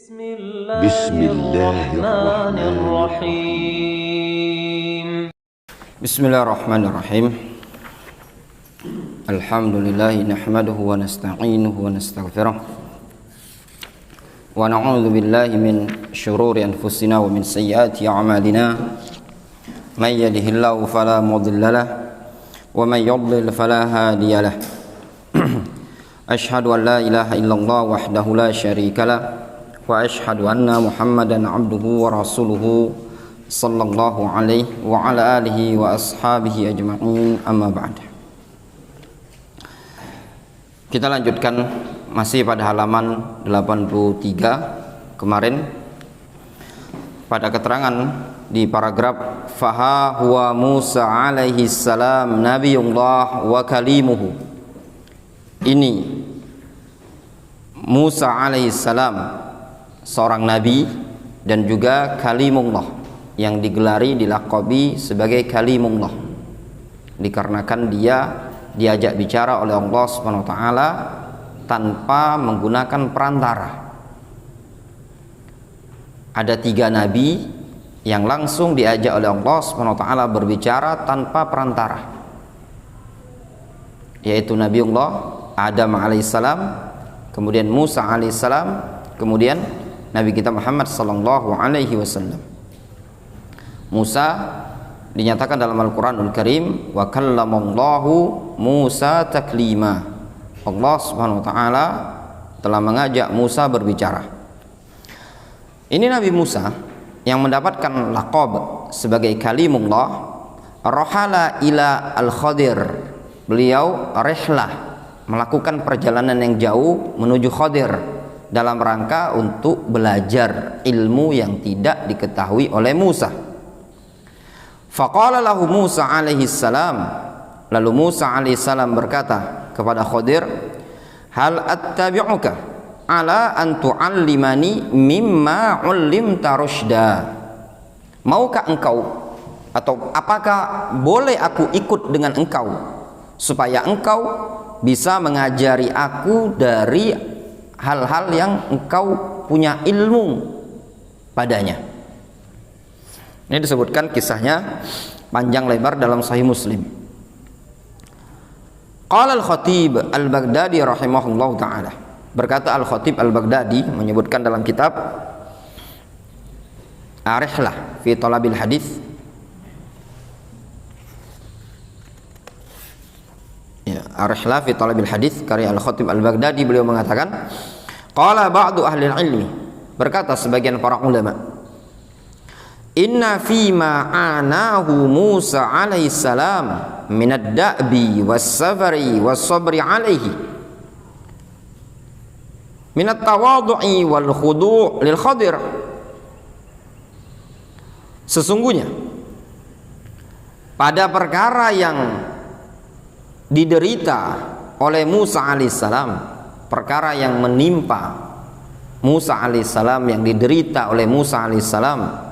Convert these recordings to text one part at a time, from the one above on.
Bismillahirrahmanirrahim. Bismillahirrahmanirrahim. Alhamdulillahi nahmaduhu wa nasta'inuhu wa nastaghfiruh wa na'udzu billahi min syururi anfusina wa min sayyiati a'malina. May yahdihillahu fala mudilla lahu wa may yudlil fala hadiya lahu. Asyhadu an la ilaha illallah wahdahu la syarika lah wa asyhadu anna Muhammadan abduhu wa rasuluhu sallallahu alaihi wa ala alihi wa ashabihi ajma'in, amma ba'd. Kita lanjutkan masih pada halaman 83 kemarin pada keterangan di paragraf faha huwa Musa alaihi salam nabiyullah wa kalimuhu. Ini Musa alaihi salam seorang nabi dan juga kalimullah yang digelari dilaqabi sebagai kalimullah dikarenakan dia diajak bicara oleh Allah Subhanahu wa taala tanpa menggunakan perantara. Ada 3 nabi yang langsung diajak oleh Allah Subhanahu wa taala berbicara tanpa perantara, yaitu Nabiullah Adam alaihissalam, kemudian Musa alaihissalam, kemudian Nabi kita Muhammad sallallahu alaihi wasallam. Musa dinyatakan dalam Al-Qur'anul Karim wa kallamallahu Musa taklima. Allah Subhanahu wa taala telah mengajak Musa berbicara. Ini Nabi Musa yang mendapatkan laqab sebagai kalimullah, rahala ila al-Khadir. Beliau rihlah, melakukan perjalanan yang jauh menuju Khadir dalam rangka untuk belajar ilmu yang tidak diketahui oleh Musa. Faqala lahu Musa alaihi salam, lalu Musa alaihi salam berkata kepada Khadir, hal attabi'uka ala an tu'allimani mimma 'ullimta rusyda. Maukah engkau atau apakah boleh aku ikut dengan engkau supaya engkau bisa mengajari aku dari hal-hal yang engkau punya ilmu padanya. Ini disebutkan kisahnya panjang lebar dalam Sahih Muslim. Qala al-Khatib al-Baghdadi rahimahullah ta'ala, berkata al-Khatib al-Baghdadi menyebutkan dalam kitab Ar-Rihlah fi Talabil Hadis, ya, Ar-Rihlah fi Talabil Hadis karya al-Khatib al-Baghdadi, beliau mengatakan qala ba'du ahli ilmi, berkata sebagian para ulama, inna fima anahu Musa alaihi salam minad da'bi was-safari was-sabri alaihi minat tawadhu'i wal khudu' lil Khadir. Sesungguhnya pada perkara yang diderita oleh Musa alaihissalam, perkara yang menimpa Musa alaihissalam, yang diderita oleh Musa alaihissalam,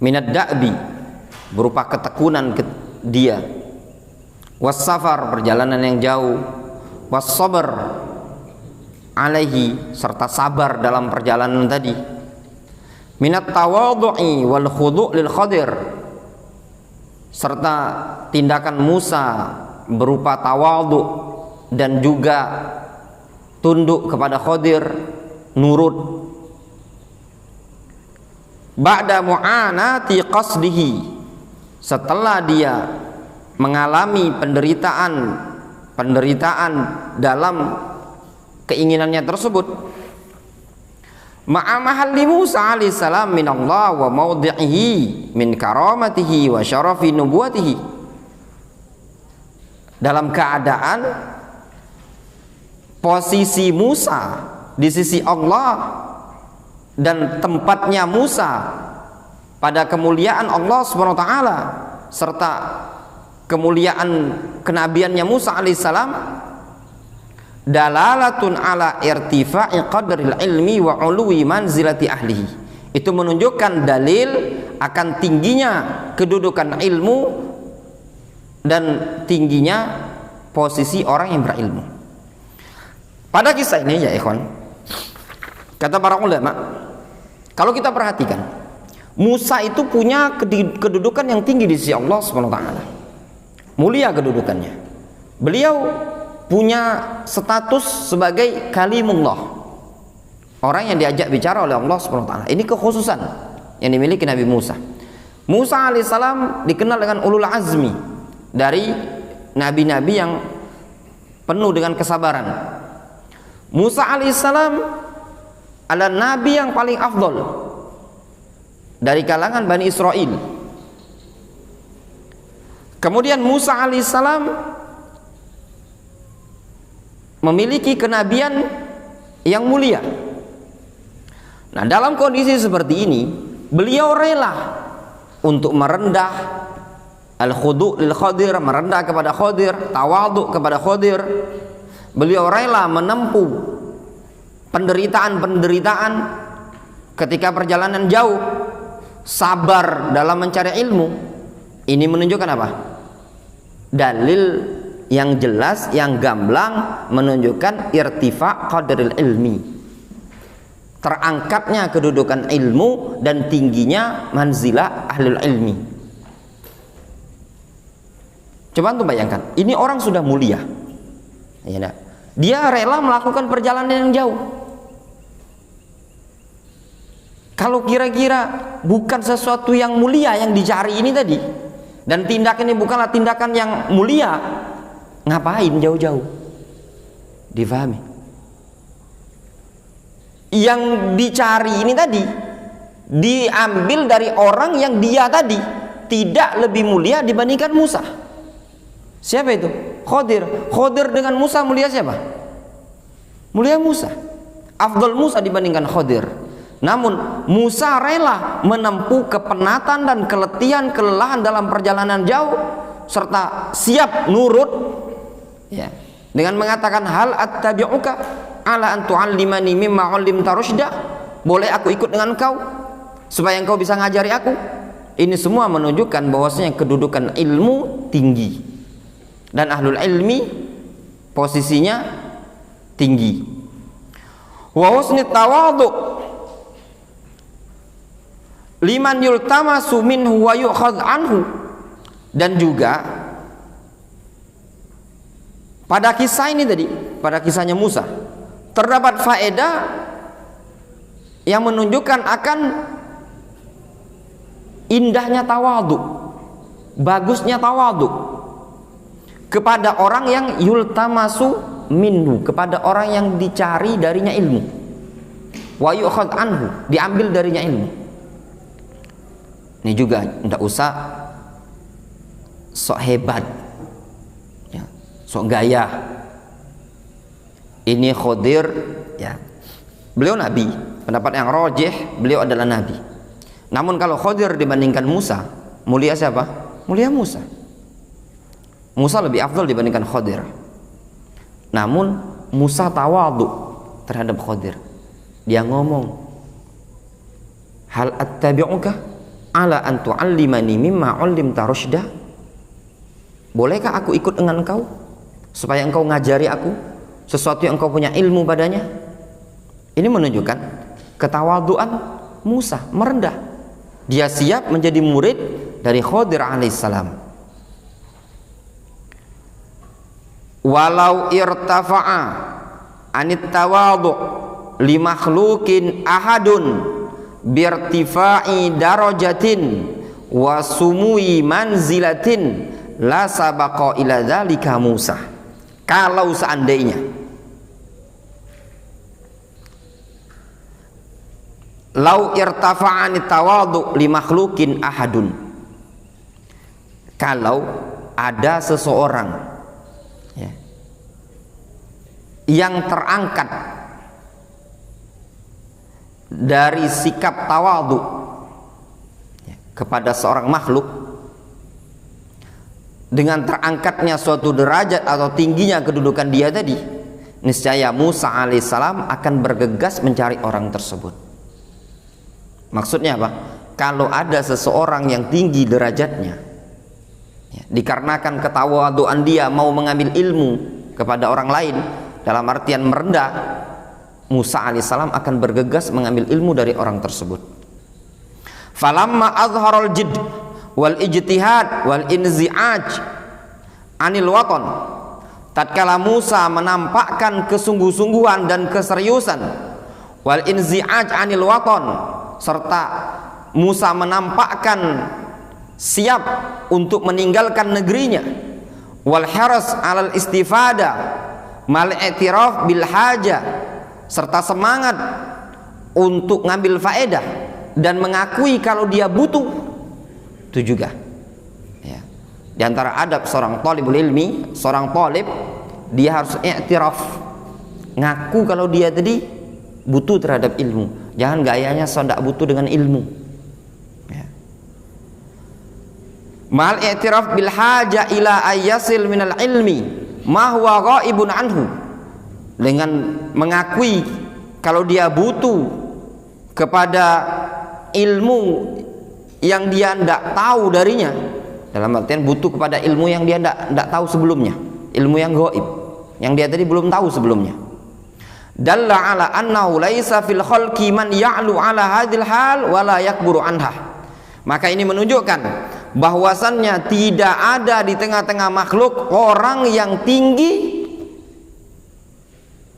minad da'bi berupa ketekunan dia, was-safar perjalanan yang jauh, was-sabr alaihi serta sabar dalam perjalanan tadi, minat tawadhu'i wal khudu' lil Khadir serta tindakan Musa berupa tawadhu dan juga tunduk kepada Khadir, nurut. Ba'da mu'anati qasdihi, setelah dia mengalami penderitaan dalam keinginannya tersebut, ma'a mahalli Musa alaihissalam min Allah wa mawdi'ihi min karamatihi wa syarafi nubuwatihi, dalam keadaan posisi Musa di sisi Allah dan tempatnya Musa pada kemuliaan Allah Subhanahu wa taala serta kemuliaan kenabiannya Musa alaihissalam, dalalatun ala irtifa'i qadril ilmi wa uluwi manzilati ahlihi. Itu menunjukkan dalil akan tingginya kedudukan ilmu dan tingginya posisi orang yang berilmu. Pada kisah ini ya ikhwan, kata para ulama, kalau kita perhatikan, Musa itu punya kedudukan yang tinggi di sisi Allah Subhanahu wa taala. Mulia kedudukannya. Beliau punya status sebagai kalimullah, orang yang diajak bicara oleh Allah Subhanahu wa taala. Ini kekhususan yang dimiliki Nabi Musa. Musa alaihissalam dikenal dengan ulul azmi dari nabi-nabi yang penuh dengan kesabaran. Musa alaihissalam adalah nabi yang paling afdol dari kalangan Bani Israel. Kemudian Musa alaihissalam memiliki kenabian yang mulia. Nah, dalam kondisi seperti ini, beliau rela untuk merendah, al-khudu' lil Khadir, merendah kepada Khadir, tawadhu kepada Khadir. Beliau rela menempuh penderitaan-penderitaan ketika perjalanan jauh, sabar dalam mencari ilmu. Ini menunjukkan apa? Dalil yang jelas, yang gamblang, menunjukkan irtifa' qadaril ilmi, terangkatnya kedudukan ilmu dan tingginya manzilah ahlul ilmi. Coba antum bayangkan, ini orang sudah mulia, ya, nah, dia rela melakukan perjalanan yang jauh. Kalau kira-kira bukan sesuatu yang mulia yang dicari ini tadi, dan tindakan ini bukanlah tindakan yang mulia, ngapain jauh-jauh? Difahami? Yang dicari ini tadi diambil dari orang yang dia tadi tidak lebih mulia dibandingkan Musa. Siapa itu? Khadir. Khadir dengan Musa mulia siapa? Mulia Musa. Afdal Musa dibandingkan Khadir. Namun Musa rela menempuh kepenatan dan kelelahan dalam perjalanan jauh serta siap nurut, ya, dengan mengatakan hal attabi'uka ala an tu'allimani mimma 'allimta rusyda, boleh aku ikut dengan engkau supaya engkau bisa ngajari aku. Ini semua menunjukkan bahwasanya kedudukan ilmu tinggi dan ahlul ilmi posisinya tinggi. Wa husni tawadhu liman yultamasu minhu wa yu'khadh anhu. Dan juga pada kisah ini tadi, pada kisahnya Musa, terdapat faedah yang menunjukkan akan indahnya tawadhu, bagusnya tawadhu kepada orang yang yultamasu minhu, kepada orang yang dicari darinya ilmu, wa yu'khadh anhu, diambil darinya ilmu. Ini juga tidak usah sok hebat, ya, sok gaya. Ini Khadir, ya, beliau nabi, pendapat yang rajih beliau adalah nabi. Namun kalau Khadir dibandingkan Musa, mulia siapa? Mulia Musa. Musa lebih afdal dibandingkan Khadir. Namun Musa tawadhu terhadap Khadir. Dia ngomong, hal attabi'uka ala an tu'allimani mimma 'allimta rusyda, bolehkah aku ikut dengan engkau supaya engkau ngajari aku sesuatu yang engkau punya ilmu padanya? Ini menunjukkan ketawaduan Musa, merendah. Dia siap menjadi murid dari Khadir alaihissalam. Walau irtafa'a anit tawadhu li makhluqin ahadun birtifa'i darajatin wa sumui manzilatin la sabaqa ila dzalika Musa. Kalau seandainya lau irtafa'ani tawadhu li makhluqin ahadun, kalau ada seseorang, ya, yang terangkat dari sikap tawadhu, ya, kepada seorang makhluk dengan terangkatnya suatu derajat atau tingginya kedudukan dia tadi, niscaya Musa alaihissalam akan bergegas mencari orang tersebut. Maksudnya apa? Kalau ada seseorang yang tinggi derajatnya, ya, dikarenakan ketawaduan dia mau mengambil ilmu kepada orang lain, dalam artian merendah, Musa alaihissalam akan bergegas mengambil ilmu dari orang tersebut. Falamma azharul jidd wal ijtihad wal inzi'aj anil waton, tatkala Musa menampakkan kesungguh-sungguhan dan keseriusan, wal inzi'aj anil waton, serta Musa menampakkan siap untuk meninggalkan negerinya, wal haras alal istifada mal i'tiraf bil haja, serta semangat untuk ngambil faedah dan mengakui kalau dia butuh. Itu juga ya, di antara adab seorang talibul ilmi, seorang talib, dia harus i'tiraf, ngaku kalau dia tadi butuh terhadap ilmu. Jangan gayanya sondak butuh dengan ilmu ya. Mal i'tiraf bil haja ila ayasil minal ilmi ma huwa ghaibun anhu, dengan mengakui kalau dia butuh kepada ilmu yang dia tidak tahu darinya, dalam artian butuh kepada ilmu yang dia tidak tahu sebelumnya, ilmu yang gaib yang dia tadi belum tahu sebelumnya. Dalla ala annahu laisa fil khalqi man ya'lu ala hadhil hal wa la yakburu anha. Maka ini menunjukkan bahwasannya tidak ada di tengah-tengah makhluk orang yang tinggi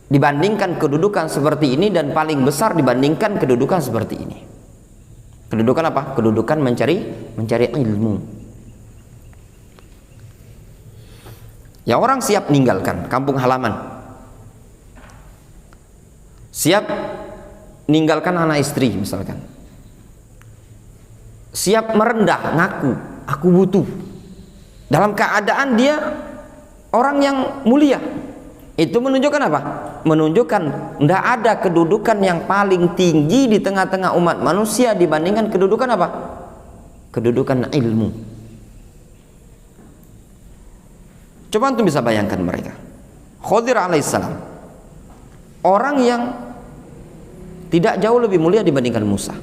dibandingkan kedudukan seperti ini dan paling besar dibandingkan kedudukan seperti ini. Kedudukan apa? Kedudukan mencari ilmu. Ya, orang siap meninggalkan kampung halaman, siap meninggalkan anak istri misalkan, siap merendah, ngaku aku butuh, dalam keadaan dia orang yang mulia. Itu menunjukkan apa? Menunjukkan tidak ada kedudukan yang paling tinggi di tengah-tengah umat manusia dibandingkan kedudukan apa? Kedudukan ilmu. Coba antum bisa bayangkan mereka. Khadir alaihissalam, orang yang tidak jauh lebih mulia dibandingkan Musa.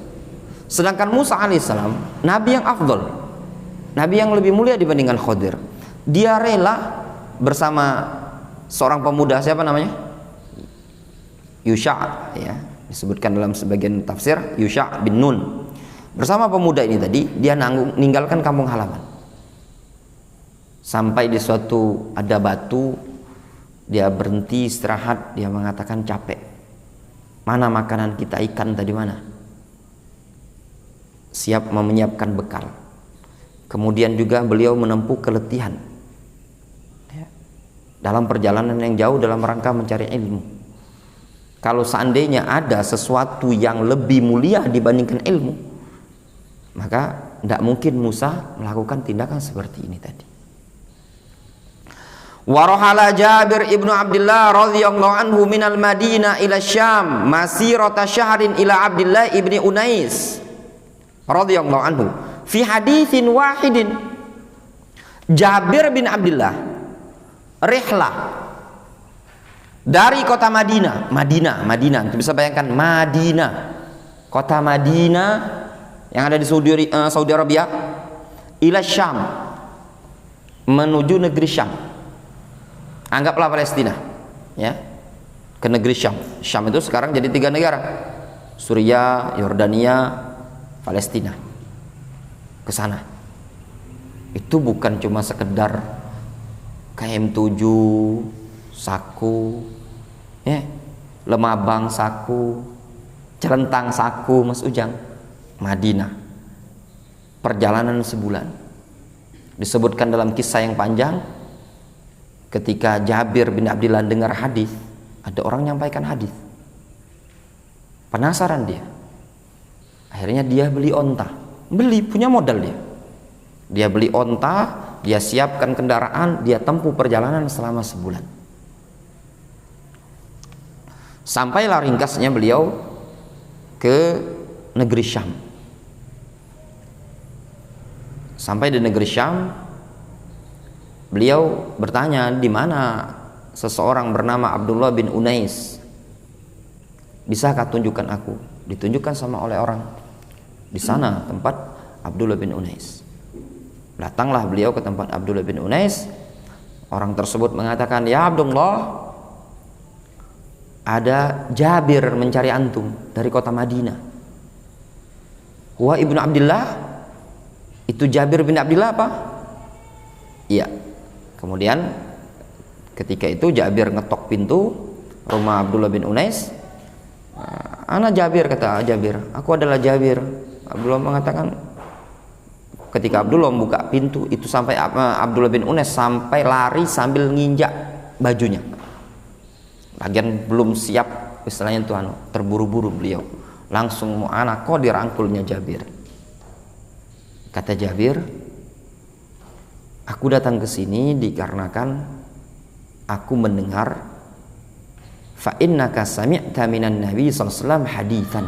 Sedangkan Musa alaihissalam nabi yang afdol, nabi yang lebih mulia dibandingkan Khadir. Dia rela bersama seorang pemuda, siapa namanya? Yusha ya, disebutkan dalam sebagian tafsir Yusha bin Nun. Bersama pemuda ini tadi dia meninggalkan kampung halaman. Sampai di suatu ada batu, dia berhenti istirahat, dia mengatakan capek. Mana makanan kita, ikan tadi mana? Siap menyiapkan bekal. Kemudian juga beliau menempuh keletihan dalam perjalanan yang jauh dalam rangka mencari ilmu. Kalau seandainya ada sesuatu yang lebih mulia dibandingkan ilmu, maka tidak mungkin Musa melakukan tindakan seperti ini tadi. Warahala Jabir ibnu Abdullah radhiyallahu anhu minal Madinah ila Syam masirata syahrin ila Abdullah ibni Unais radhiyallahu anhu fi haditsin wahidin. Jabir bin Abdullah rihlah dari kota Madinah, Madinah, itu bisa bayangkan Madinah, kota Madinah yang ada di Saudi Arabia, ila Syam, menuju negeri Syam. Anggaplah Palestina, ya, ke negeri Syam. Syam itu sekarang jadi 3 negara, Suriah, Yordania, Palestina. Ke sana. Itu bukan cuma sekedar KM7, saku, ya, Lemabang saku, Celentang saku, Mas Ujang. Madinah, perjalanan sebulan. Disebutkan dalam kisah yang panjang, ketika Jabir bin Abdullah dengar hadis, ada orang menyampaikan hadis, penasaran dia. Akhirnya dia beli onta, punya modal dia beli onta, dia siapkan kendaraan, dia tempuh perjalanan selama sebulan. Sampailah ringkasnya beliau ke negeri Syam. Sampai di negeri Syam, beliau bertanya, di mana seseorang bernama Abdullah bin Unais? Bisakah tunjukkan aku? Ditunjukkan sama oleh orang. Di sana tempat Abdullah bin Unais. Datanglah beliau ke tempat Abdullah bin Unais. Orang tersebut mengatakan, ya Abdullah, ada Jabir mencari antum dari kota Madinah. Huwa ibnu Abdillah, itu Jabir bin Abdillah apa? Iya. Kemudian ketika itu Jabir ngetok pintu rumah Abdullah bin Unais. Ana Jabir, kata Jabir, aku adalah Jabir. Abdullah mengatakan, ketika Abdullah membuka pintu itu sampai Abdullah bin Unais sampai lari sambil nginjak bajunya. Lagian belum siap istilahnya itu terburu-buru beliau. Langsung anak kok dirangkulnya Jabir. Kata Jabir, aku datang ke sini dikarenakan aku mendengar fa innaka sami'ta minan nabi sallallahu alaihi wasallam haditsan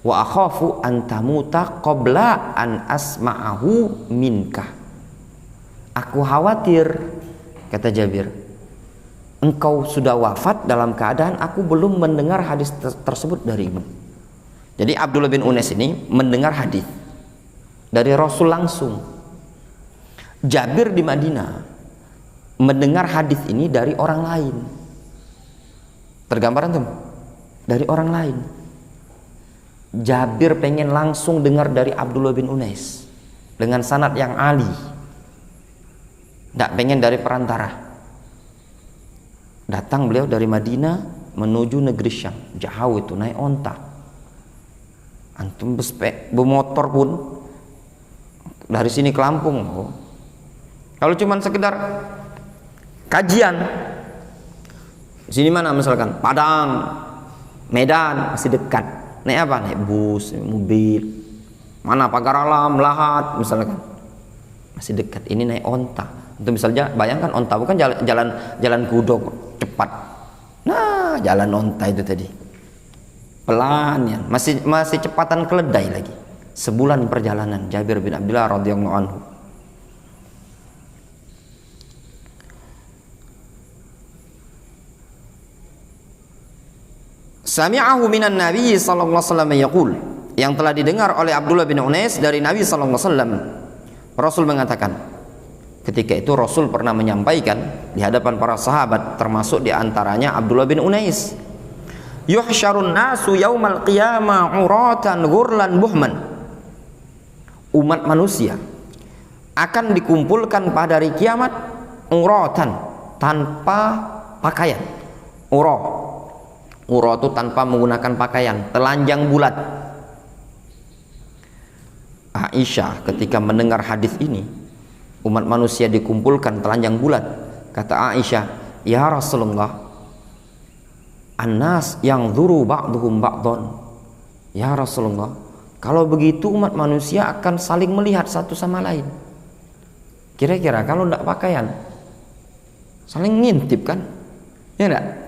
wa akhafu an tamuta qabla an asma'ahu minka. Aku khawatir, kata Jabir, engkau sudah wafat dalam keadaan aku belum mendengar hadis tersebut darimu. Jadi Abdullah bin Unais ini mendengar hadis dari Rasul langsung. Jabir di Madinah mendengar hadis ini dari orang lain. Tergambaran tuh, dari orang lain. Jabir pengen langsung dengar dari Abdullah bin Unais dengan sanad yang ali, tidak pengen dari perantara. Datang beliau dari Madinah menuju negeri Syam, jauh itu, naik onta. Antum bermotor pun dari sini ke Lampung. Kalau cuman sekedar kajian, sini mana misalkan Padang, Medan, masih dekat. Naik apa? Naik bus, mobil. Mana Pagar Alam, Lahat misalkan, masih dekat. Ini naik onta. Itu misalnya bayangkan onta, bukan jalan kudo cepat. Nah, jalan onta itu tadi pelan ya, masih cepatan keledai lagi. Sebulan perjalanan Jabir bin Abdullah radhiyallahu anhu. Sami'ahu minan Nabi sallallahu alaihi wasallam yaqul, yang telah didengar oleh Abdullah bin Unais dari Nabi sallallahu alaihi wasallam. Rasul mengatakan, ketika itu Rasul pernah menyampaikan di hadapan para sahabat, termasuk di antaranya Abdullah bin Unais, yuhsyarun nasu yaumal qiyamah uratan ghurlan buhman. Umat manusia akan dikumpulkan pada hari kiamat uratan, tanpa pakaian. Urah itu tanpa menggunakan pakaian, telanjang bulat. Aisyah ketika mendengar hadis ini, umat manusia dikumpulkan telanjang bulat, kata Aisyah, ya Rasulullah, annas yang zuru ba'duhum ba'dhan. Ya Rasulullah, kalau begitu umat manusia akan saling melihat satu sama lain. Kira-kira kalau tidak pakaian, saling ngintip kan? Ya enggak?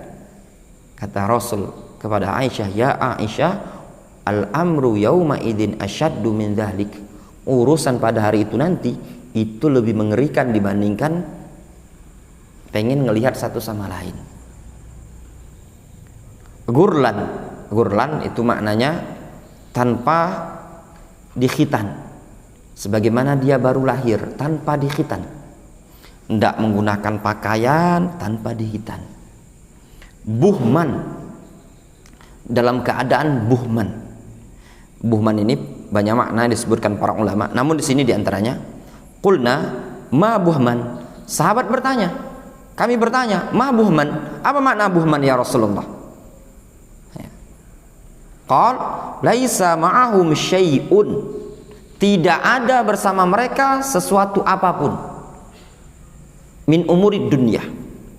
Kata Rasul kepada Aisyah, ya Aisyah, al-amru yauma idzin asyaddu min dzalik. Urusan pada hari itu nanti itu lebih mengerikan dibandingkan pengen ngelihat satu sama lain. Gurlan itu maknanya tanpa dikhitan, sebagaimana dia baru lahir tanpa dikhitan, tidak menggunakan pakaian, tanpa dikhitan. Buhman, dalam keadaan buhman. Buhman ini banyak makna disebutkan para ulama, namun di sini diantaranya qulna ma buhman. Sahabat bertanya, kami bertanya, ma buhman, apa makna buhman ya Rasulullah? Qal laisa ma'ahum syai'un, tidak ada bersama mereka sesuatu apapun min umurid dunia.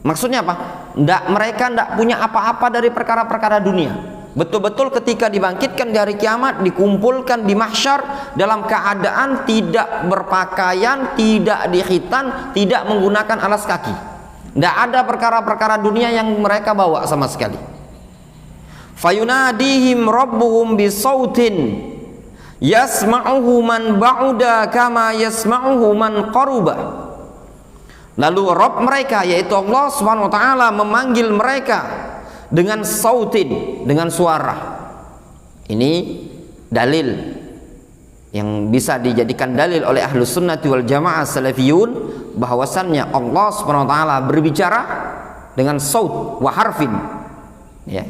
Maksudnya apa? Mereka tidak punya apa-apa dari perkara-perkara dunia. Betul-betul ketika dibangkitkan di hari kiamat, dikumpulkan di mahsyar dalam keadaan tidak berpakaian, tidak dikhitan, tidak menggunakan alas kaki. Tidak ada perkara-perkara dunia yang mereka bawa sama sekali. Fayunadihim rabbuhum bisautin yasma'uhu man ba'uda kama yasma'uhu man qaruba. Lalu Rabb mereka, yaitu Allah Subhanahu wa taala, memanggil mereka dengan sautin, dengan suara. Ini dalil yang bisa dijadikan dalil oleh Ahlus Sunnati wal Jamaah Salafiyun bahwasannya Allah Subhanahu wa taala berbicara dengan saut wa harfin, ya.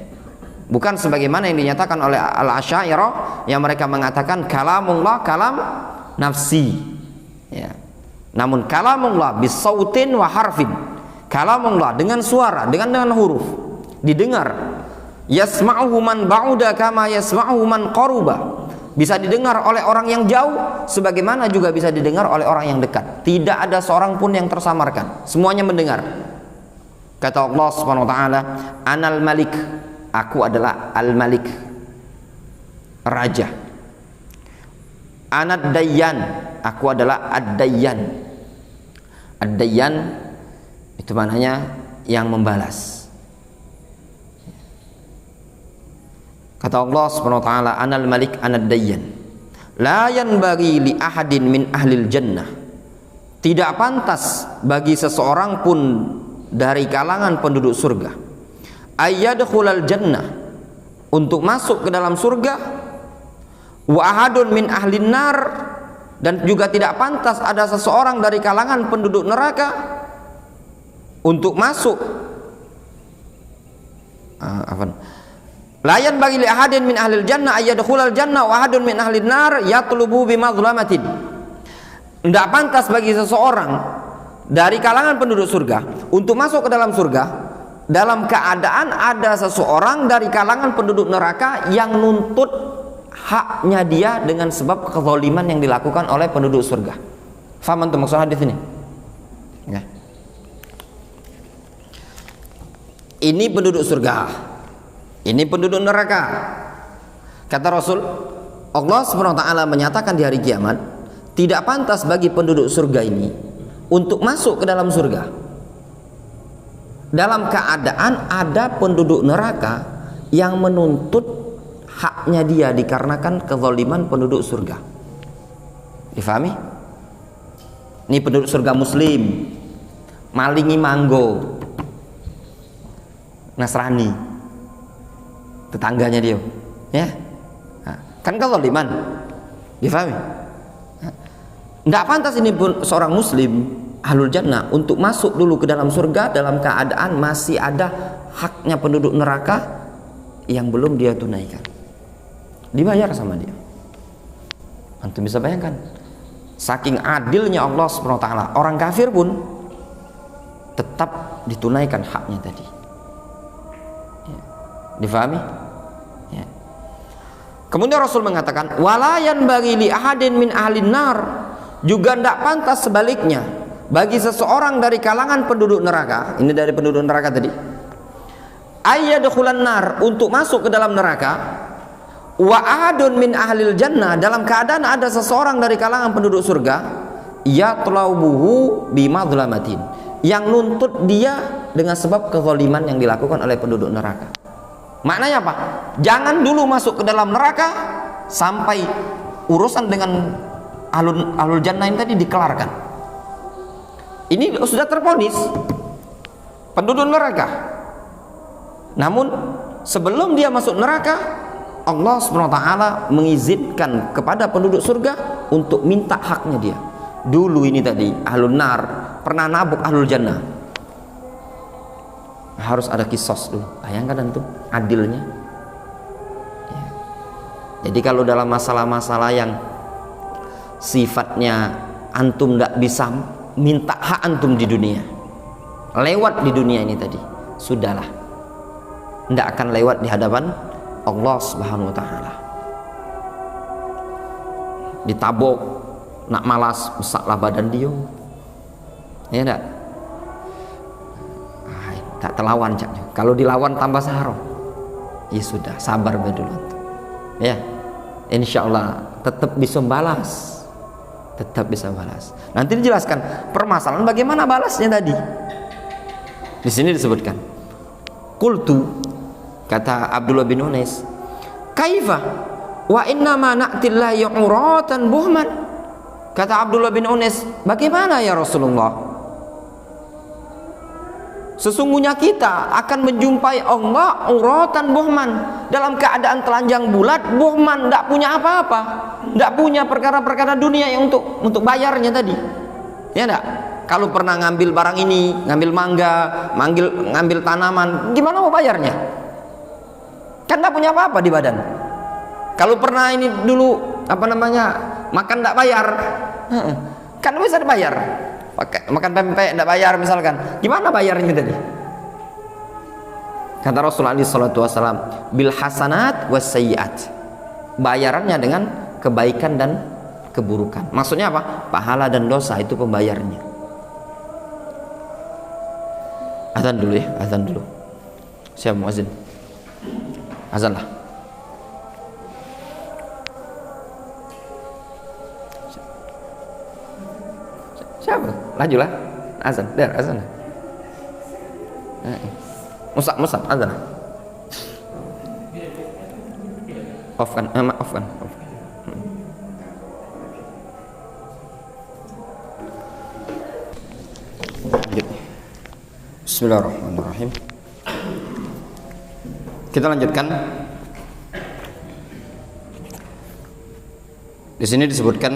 Bukan sebagaimana yang dinyatakan oleh al-Asy'ariyah yang mereka mengatakan kalamullah kalam nafsi, ya. Namun kalamullah bisautin wa harfin, kalamullah dengan suara, dengan huruf, didengar. Yasma'uhu man ba'uda kama yasma'uhu man qaruba, bisa didengar oleh orang yang jauh sebagaimana juga bisa didengar oleh orang yang dekat. Tidak ada seorang pun yang tersamarkan, semuanya mendengar. Kata Allah Subhanahu wa taala, "Anal Malik," aku adalah Al-Malik, raja. Anad Dayyan, aku adalah Ad-Dayyan. Ad-Dayyan itu maknanya yang membalas. Kata Allah Subhanahu wa taala, "Anal Malik Anad Dayyan." La yanbaghi li ahadin min ahlil jannah. Tidak pantas bagi seseorang pun dari kalangan penduduk surga ayyadkhulal jannah, untuk masuk ke dalam surga, wa ahadun min ahlin nar, dan juga tidak pantas ada seseorang dari kalangan penduduk neraka untuk masuk layan bagi li ahadin min ahlil jannah ayyadkhulal jannah wa ahadun min ahlin nar yatlubu bimadlamatin. Tidak pantas bagi seseorang dari kalangan penduduk surga untuk masuk ke dalam surga dalam keadaan ada seseorang dari kalangan penduduk neraka yang nuntut haknya dia dengan sebab kezaliman yang dilakukan oleh penduduk surga. Faham antum maksud hadis ini? Ya. Ini penduduk surga, ini penduduk neraka. Kata Rasul, Allah Subhanahu wa taala menyatakan di hari kiamat, tidak pantas bagi penduduk surga ini untuk masuk ke dalam surga dalam keadaan ada penduduk neraka yang menuntut haknya dia dikarenakan kezaliman penduduk surga. Difahami? Ini penduduk surga muslim malingi manggo, Nasrani, tetangganya dia, ya, kan kezaliman. Difahami? Tidak pantas ini pun seorang muslim ahlul jannah untuk masuk dulu ke dalam surga dalam keadaan masih ada haknya penduduk neraka yang belum dia tunaikan, dibayar sama dia. Antum bisa bayangkan saking adilnya Allah Subhanahu wa taala, orang kafir pun tetap ditunaikan haknya tadi, ya. Difahami? Ya. Kemudian Rasul mengatakan walayan bagi li ahadin min ahlin nar, juga tidak pantas sebaliknya bagi seseorang dari kalangan penduduk neraka, ini dari penduduk neraka tadi, ayyadkhulan nar, untuk masuk ke dalam neraka, wa ahadun min ahlil jannah, dalam keadaan ada seseorang dari kalangan penduduk surga, yatlabuhu bimadlamatin, yang nuntut dia dengan sebab kezaliman yang dilakukan oleh penduduk neraka. Maknanya apa? Jangan dulu masuk ke dalam neraka sampai urusan dengan ahlul jannah ini tadi dikelarkan. Ini sudah terponis penduduk neraka. Namun sebelum dia masuk neraka, Allah SWT mengizinkan kepada penduduk surga untuk minta haknya dia. Dulu ini tadi ahlul nar pernah nabuk ahlul jannah, harus ada kisos dulu. Bayangkan itu adilnya, ya. Jadi kalau dalam masalah-masalah yang sifatnya antum tidak bisa minta hak antum di dunia, lewat di dunia ini tadi, sudahlah, tidak akan lewat di hadapan Allah Subhanahu wa taala. Ditabok nak malas, besarlah badan dia, ya enggak? Tak terlawan, kalau dilawan tambah saharo, ya sudah, sabar dulu, ya, insya Allah tetap bisa balas. Tetap bisa balas. Nanti dijelaskan permasalahan bagaimana balasnya tadi. Di sini disebutkan, qultu, kata Abdullah bin Unais, kaifa wa inna ma na'tillahi uratan buhman. Kata Abdullah bin Unais, bagaimana ya Rasulullah? Sesungguhnya kita akan menjumpai Allah uratan buhman, dalam keadaan telanjang bulat, buhman, tidak punya apa-apa, tidak punya perkara-perkara dunia yang untuk bayarnya tadi, ya enggak? Kalau pernah ngambil barang ini, ngambil mangga, ngambil tanaman, gimana mau bayarnya? Kan tidak punya apa-apa di badan. Kalau pernah ini dulu makan tidak bayar, kan bisa dibayar. Makan pempek tidak bayar misalkan, gimana bayarnya tadi? Kata Rasulullah SAW, bil hasanat was sayyiat, bayarannya dengan kebaikan dan keburukan. Maksudnya apa? Pahala dan dosa itu pembayarnya. Azan dulu ya, azan dulu. Siap muazin? Azan lah. Siapa? Lajulah. Azan, der azan. Musab azan. Off kan? Off kan? Off. Bismillahirrahmanirrahim. Kita lanjutkan. Di sini disebutkan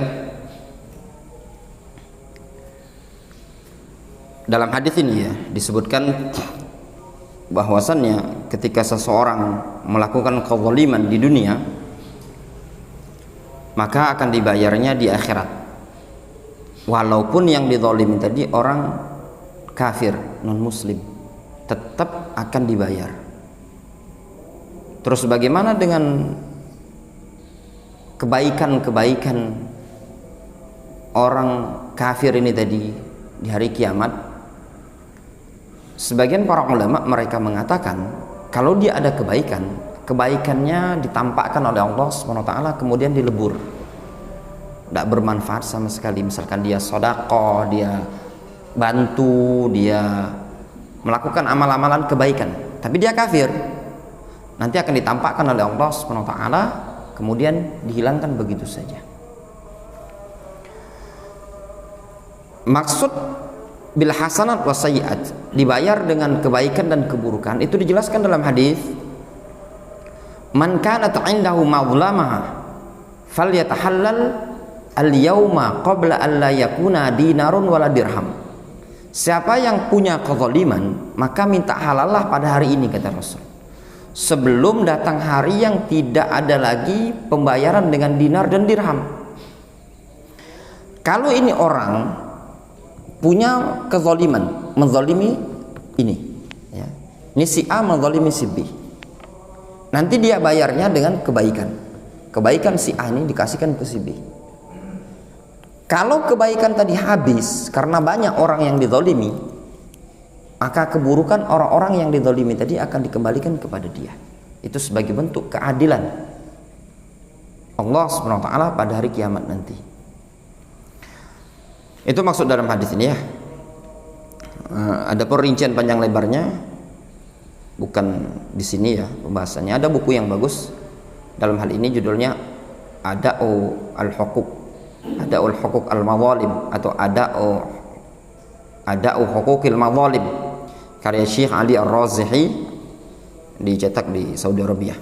dalam hadis ini ya, disebutkan bahwasannya ketika seseorang melakukan kezaliman di dunia, maka akan dibayarnya di akhirat. Walaupun yang dizalimi tadi orang kafir, non muslim, tetap akan dibayar. Terus bagaimana dengan kebaikan-kebaikan orang kafir ini tadi di hari kiamat? Sebagian para ulama mereka mengatakan kalau dia ada kebaikan, kebaikannya ditampakkan oleh Allah SWT kemudian dilebur, tidak bermanfaat sama sekali. Misalkan dia sedekah, dia bantu, dia melakukan amal-amalan kebaikan, tapi dia kafir, nanti akan ditampakkan oleh Allah SWT kemudian dihilangkan begitu saja. Maksud bil hasanat was sayyiat, dibayar dengan kebaikan dan keburukan, itu dijelaskan dalam hadis, man kanat 'indahu mazlamah falyatahallal al-yawma qabla an la yakuna dinarun wala dirham. Siapa yang punya kezaliman, maka minta halallah pada hari ini, kata Rasul, sebelum datang hari yang tidak ada lagi pembayaran dengan dinar dan dirham. Kalau ini orang punya kezaliman, menzalimi ini ya, ini si A menzalimi si B, nanti dia bayarnya dengan kebaikan si A ini dikasihkan ke si B. Kalau kebaikan tadi habis karena banyak orang yang dizalimi, maka keburukan orang-orang yang dizalimi tadi akan dikembalikan kepada dia. Itu sebagai bentuk keadilan Allah SWT pada hari kiamat nanti. Itu maksud dalam hadis ini ya. Ada perincian panjang lebarnya, bukan di sini ya pembahasannya. Ada buku yang bagus dalam hal ini, judulnya Ada'u al-Huquq, Ada'ul Huquq al-Mazalim, atau Ada'u Huquqil Mazalim, karya Syekh Ali Ar-Razihi, dicetak di Saudi Arabia.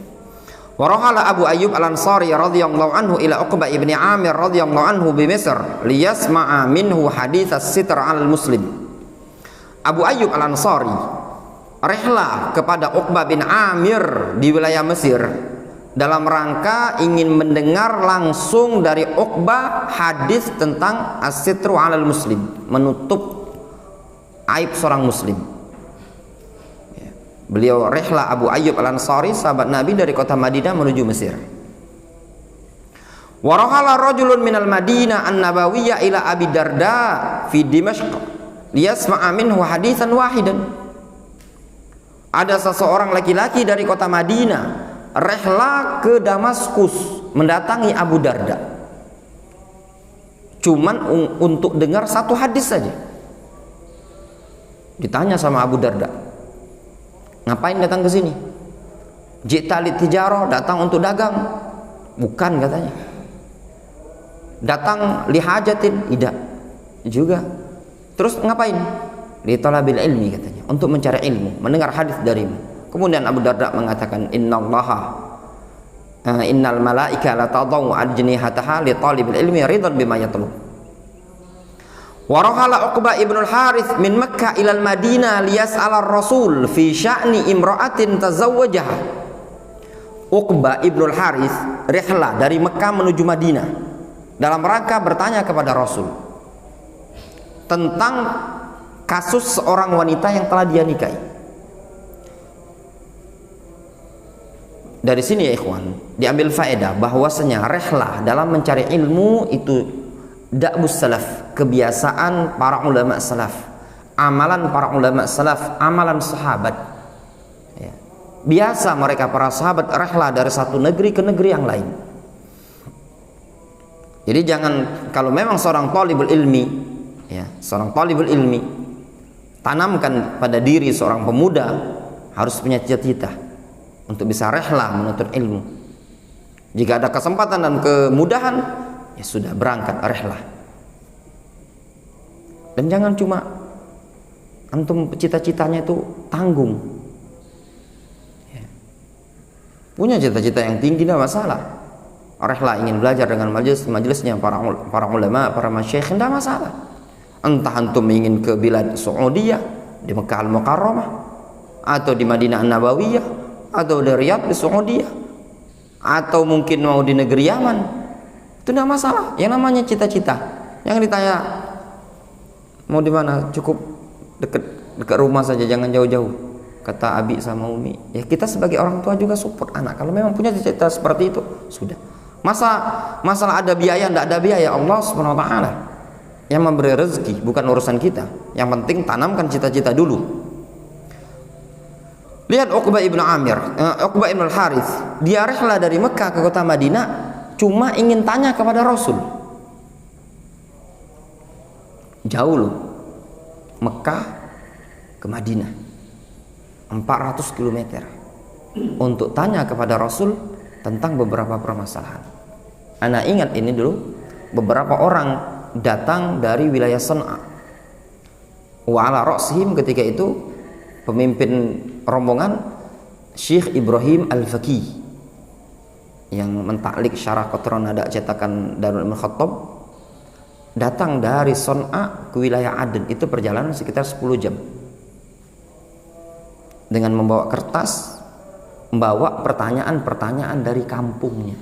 Wa rahala Abu Ayyub Al-Ansari radhiyallahu anhu ila Uqbah ibni Amir radhiyallahu anhu bi Misr liyasma'a minhu hadits as-sitr 'alal muslim. Abu Ayyub Al-Ansari rehla kepada Uqbah bin Amir di wilayah Mesir dalam rangka ingin mendengar langsung dari Uqbah hadis tentang as-sitru 'alal muslim, menutup aib seorang muslim. Beliau rehla Abu Ayyub Al-Ansari, sahabat Nabi, dari kota Madinah menuju Mesir. Wa rahala rajulun minal Madinah an-Nabawiyyah ila Abi Darda fi Dimashq liyasma'a minhu hadisan wahidan. Ada seseorang laki-laki dari kota Madinah rehla ke Damaskus mendatangi Abu Darda, cuman untuk dengar satu hadis saja. Ditanya sama Abu Darda, ngapain datang ke sini? Ji'ta litijaro, datang untuk dagang? Bukan, katanya. Datang lihajatin? Tidak juga. Terus ngapain? Li talabil ilmi, katanya, untuk mencari ilmu, mendengar hadis darimu. Kemudian Abu Darda mengatakan, innal malaika la tadau ajnihataha li talibil ilmi ridan bima yatlub. Warahala Uqbah ibn al-Harith min Makkah ila al-Madinah liyas'ala ar-Rasul fi sya'ni imra'atin tazawwajaha. Uqbah ibn al-Harith rihlah dari Mekah menuju Madinah dalam rangka bertanya kepada Rasul tentang kasus seorang wanita yang telah dia nikahi. Dari sini ya ikhwan, diambil faedah bahwasanya rihlah dalam mencari ilmu itu da'bus salaf, kebiasaan para ulama salaf, amalan para ulama salaf, amalan sahabat ya. Biasa mereka para sahabat rihlah dari satu negeri ke negeri yang lain. Jadi jangan, kalau memang seorang talibul ilmi ya, seorang talibul ilmi, tanamkan pada diri seorang pemuda harus punya cita-cita untuk bisa rihlah menuntut ilmu. Jika ada kesempatan dan kemudahan, ya sudah, berangkat rihlah. Dan jangan cuma antum cita-citanya itu tanggung ya. Punya cita-cita yang tinggi tidak masalah. Rihlah ingin belajar dengan majelisnya para ulama, para masyayikh, tidak masalah. Entah antum ingin ke bilad Saudiyah di Mekah Al-Mukarramah, atau di Madinah An-Nabawiyah, atau di Riyadh di Saudiyah, atau mungkin mau di negeri Yaman, itu tidak masalah. Yang namanya cita-cita. Yang ditanya mau di mana, cukup dekat rumah saja, jangan jauh-jauh, kata Abi sama Umi. Ya kita sebagai orang tua juga support anak. Kalau memang punya cita-cita seperti itu, sudah. Masalah ada biaya, tidak ada biaya, Allah Subhanahu wa taala yang memberi rezeki, bukan urusan kita. Yang penting tanamkan cita-cita dulu. Lihat Uqbah ibn Amir, Uqbah ibn al-Harith, dia rihlah dari Mekah ke kota Madinah cuma ingin tanya kepada Rasul. Jauh loh, Mekah ke Madinah 400 km untuk tanya kepada Rasul tentang beberapa permasalahan. Ana ingat ini dulu, beberapa orang datang dari wilayah Sana'a. Wa ala ra'sihim ketika itu pemimpin rombongan Syekh Ibrahim Al-Faqih yang mentaklik syarah Qatran Nada cetakan Darul Ibn Khattab, datang dari Sana'a ke wilayah Aden. Itu perjalanan sekitar 10 jam dengan membawa kertas, membawa pertanyaan-pertanyaan dari kampungnya,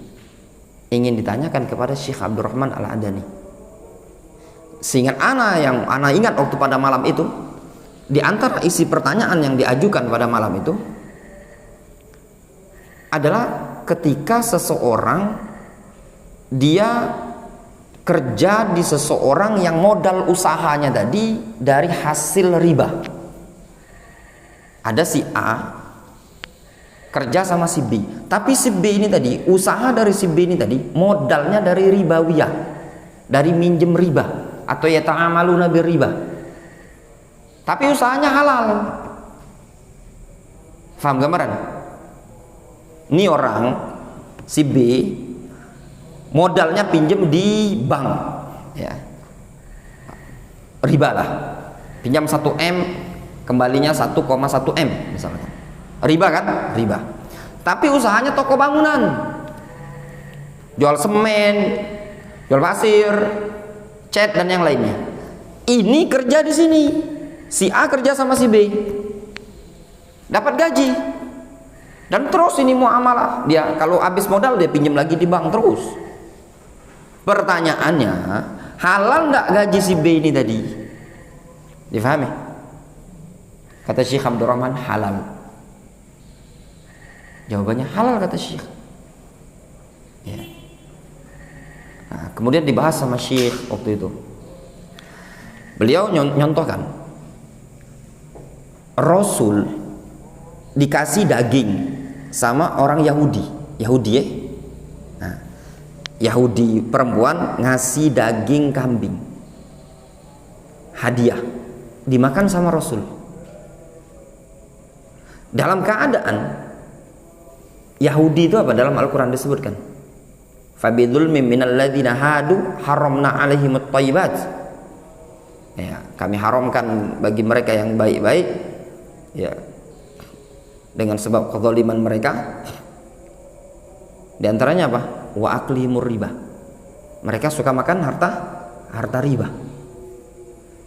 ingin ditanyakan kepada Syekh Abdurrahman Al-Adani. Sehingga ana ingat waktu pada malam itu, di antara isi pertanyaan yang diajukan pada malam itu adalah ketika seseorang dia kerja di seseorang yang modal usahanya tadi dari hasil riba. Ada si A kerja sama si B, tapi si B ini tadi, usaha dari si B ini tadi modalnya dari ribawiyah, dari minjem riba, atau ya ta'amaluna birriba, tapi usahanya halal. Faham gambaran? Ini orang si B modalnya pinjam di bank ya, riba lah, pinjam 1 M kembalinya 1,1 M misalnya, riba kan? Riba. Tapi usahanya toko bangunan, jual semen, jual pasir, cat dan yang lainnya. Ini kerja di sini, si A kerja sama si B, dapat gaji, dan terus ini muamalah. Dia kalau habis modal dia pinjam lagi di bank terus. Pertanyaannya, halal nggak gaji si B ini tadi? Difahami? Kata Syekh Abdurrahman, halal. Jawabannya halal, kata Syekh ya. Nah, kemudian dibahas sama Syekh waktu itu. Beliau nyontohkan, Rasul dikasih daging sama orang Yahudi ya. Nah, Yahudi perempuan ngasih daging kambing hadiah, dimakan sama Rasul. Dalam keadaan Yahudi itu apa? Dalam Al-Quran disebutkan, fabidulmin minalladzina hadu haramna alaihimut thayyibat ya, kami haramkan bagi mereka yang baik-baik ya, dengan sebab kezaliman mereka. Di antaranya apa? Wa aklihimur riba, mereka suka makan harta riba.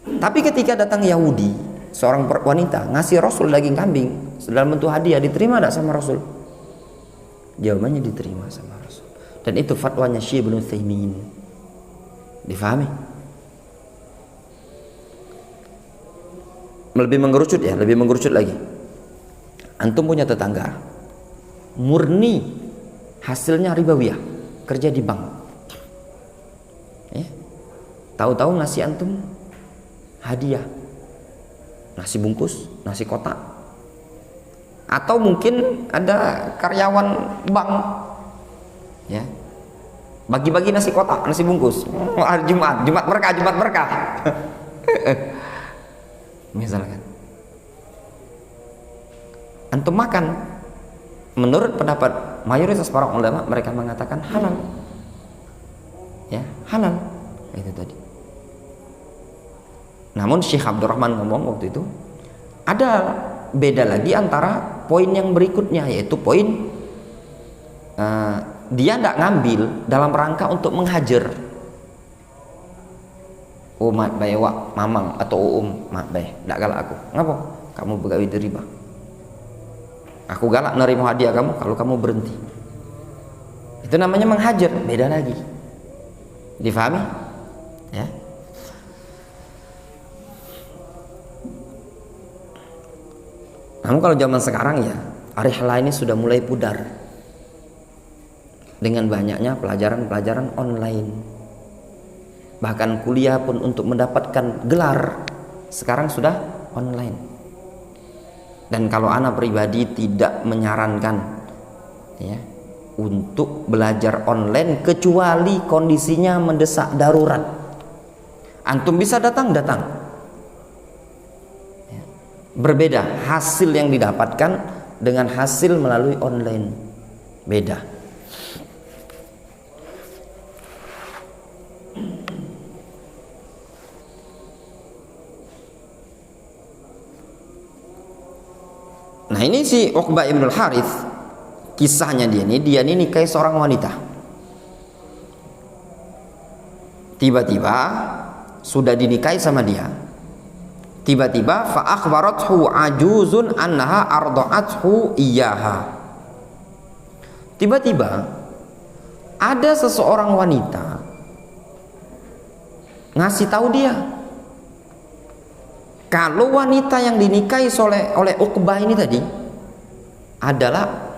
Tapi ketika datang Yahudi, seorang wanita ngasih Rasul daging kambing dalam bentuk hadiah, diterima tidak sama Rasul? Jawabannya diterima sama Rasul. Dan itu fatwanya Syekh Ibnu Utsaimin. Difahami? Lebih mengerucut lagi. Antum punya tetangga murni hasilnya ribawiyah, kerja di bank, ya. Tahu-tahu ngasih antum hadiah, nasi bungkus, nasi kotak, atau mungkin ada karyawan bank, ya, bagi-bagi nasi kotak, nasi bungkus, hari Jumat berkah, misalkan antum makan, menurut pendapat mayoritas para ulama mereka mengatakan halal, ya, halal, itu tadi. Namun Syekh Abdurrahman ngomong waktu itu ada beda lagi antara poin yang berikutnya, yaitu poin dia tidak ngambil dalam rangka untuk menghajar. Mak bae wak mamang atau mak bae tidak galak aku, ngapa kamu begawi di riba, aku galak nerima hadiah kamu kalau kamu berhenti. Itu namanya menghajar, beda lagi. Difahami? Ya. Namun kalau zaman sekarang ya, rihla ini sudah mulai pudar dengan banyaknya pelajaran-pelajaran online. Bahkan kuliah pun untuk mendapatkan gelar sekarang sudah online. Dan kalau anak pribadi tidak menyarankan, ya, untuk belajar online kecuali kondisinya mendesak darurat. Antum bisa datang. Ya. Berbeda hasil yang didapatkan dengan hasil melalui online, beda. Nah ini si Uqbah ibn al-Harith, kisahnya dia ini nikahi seorang wanita. Tiba-tiba sudah dinikahi sama dia. Tiba-tiba fa akhbarathu ajuzun annaha arda'athu iyyaha. Tiba-tiba ada seseorang wanita ngasih tahu dia kalau wanita yang dinikahi oleh Uqbah ini tadi adalah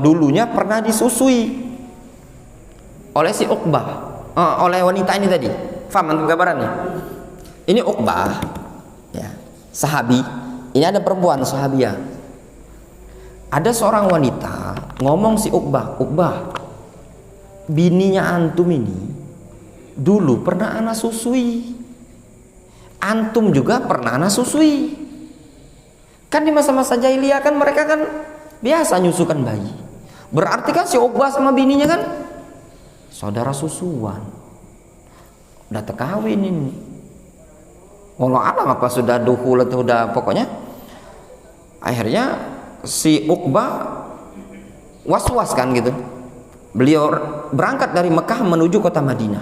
dulunya pernah disusui oleh si Uqbah, oleh wanita ini tadi. Faham antum gambarannya? Ini Uqbah, ya, sahabi. Ini ada perempuan sahabiah. Ada seorang wanita ngomong si Uqbah, bininya antum ini dulu pernah ana susui. Antum juga pernah ana susui. Kan di masa-masa jahiliyah kan mereka kan biasa nyusukan bayi. Berarti kan si Uqbah sama bininya kan saudara susuan. Udah terkawin ini. Walau alam apa sudah duhul atau udah, pokoknya akhirnya si Uqbah was-was kan gitu. Beliau berangkat dari Mekah menuju kota Madinah.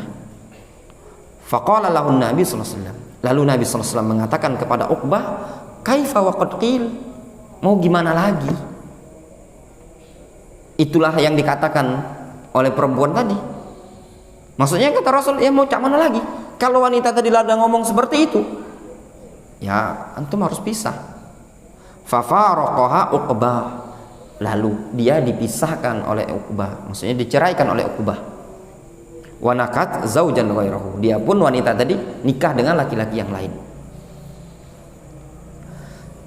Faqala lahu Nabi sallallahu alaihi wasallam. Lalu Nabi sallallahu alaihi wasallam mengatakan kepada Uqbah, "Kaifa wa qad qil?" Mau gimana lagi? Itulah yang dikatakan oleh perempuan tadi. Maksudnya kata Rasul, ya mau cak mana lagi? Kalau wanita tadi lada ngomong seperti itu, ya antum harus pisah. Fa faraqaha Uqbah. Lalu dia dipisahkan oleh Uqbah, maksudnya diceraikan oleh Uqbah. Wa nakat zaujan ghairahu. Dia pun wanita tadi nikah dengan laki-laki yang lain.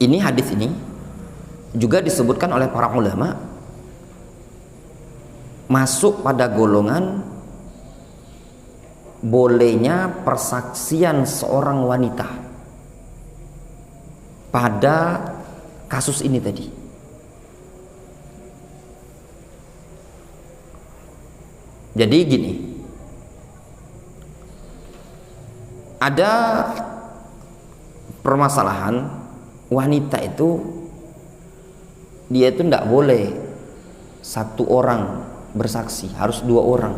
Ini hadis ini juga disebutkan oleh para ulama masuk pada golongan bolehnya persaksian seorang wanita pada kasus ini tadi. Jadi gini, ada permasalahan wanita itu, dia itu tidak boleh satu orang bersaksi, harus dua orang.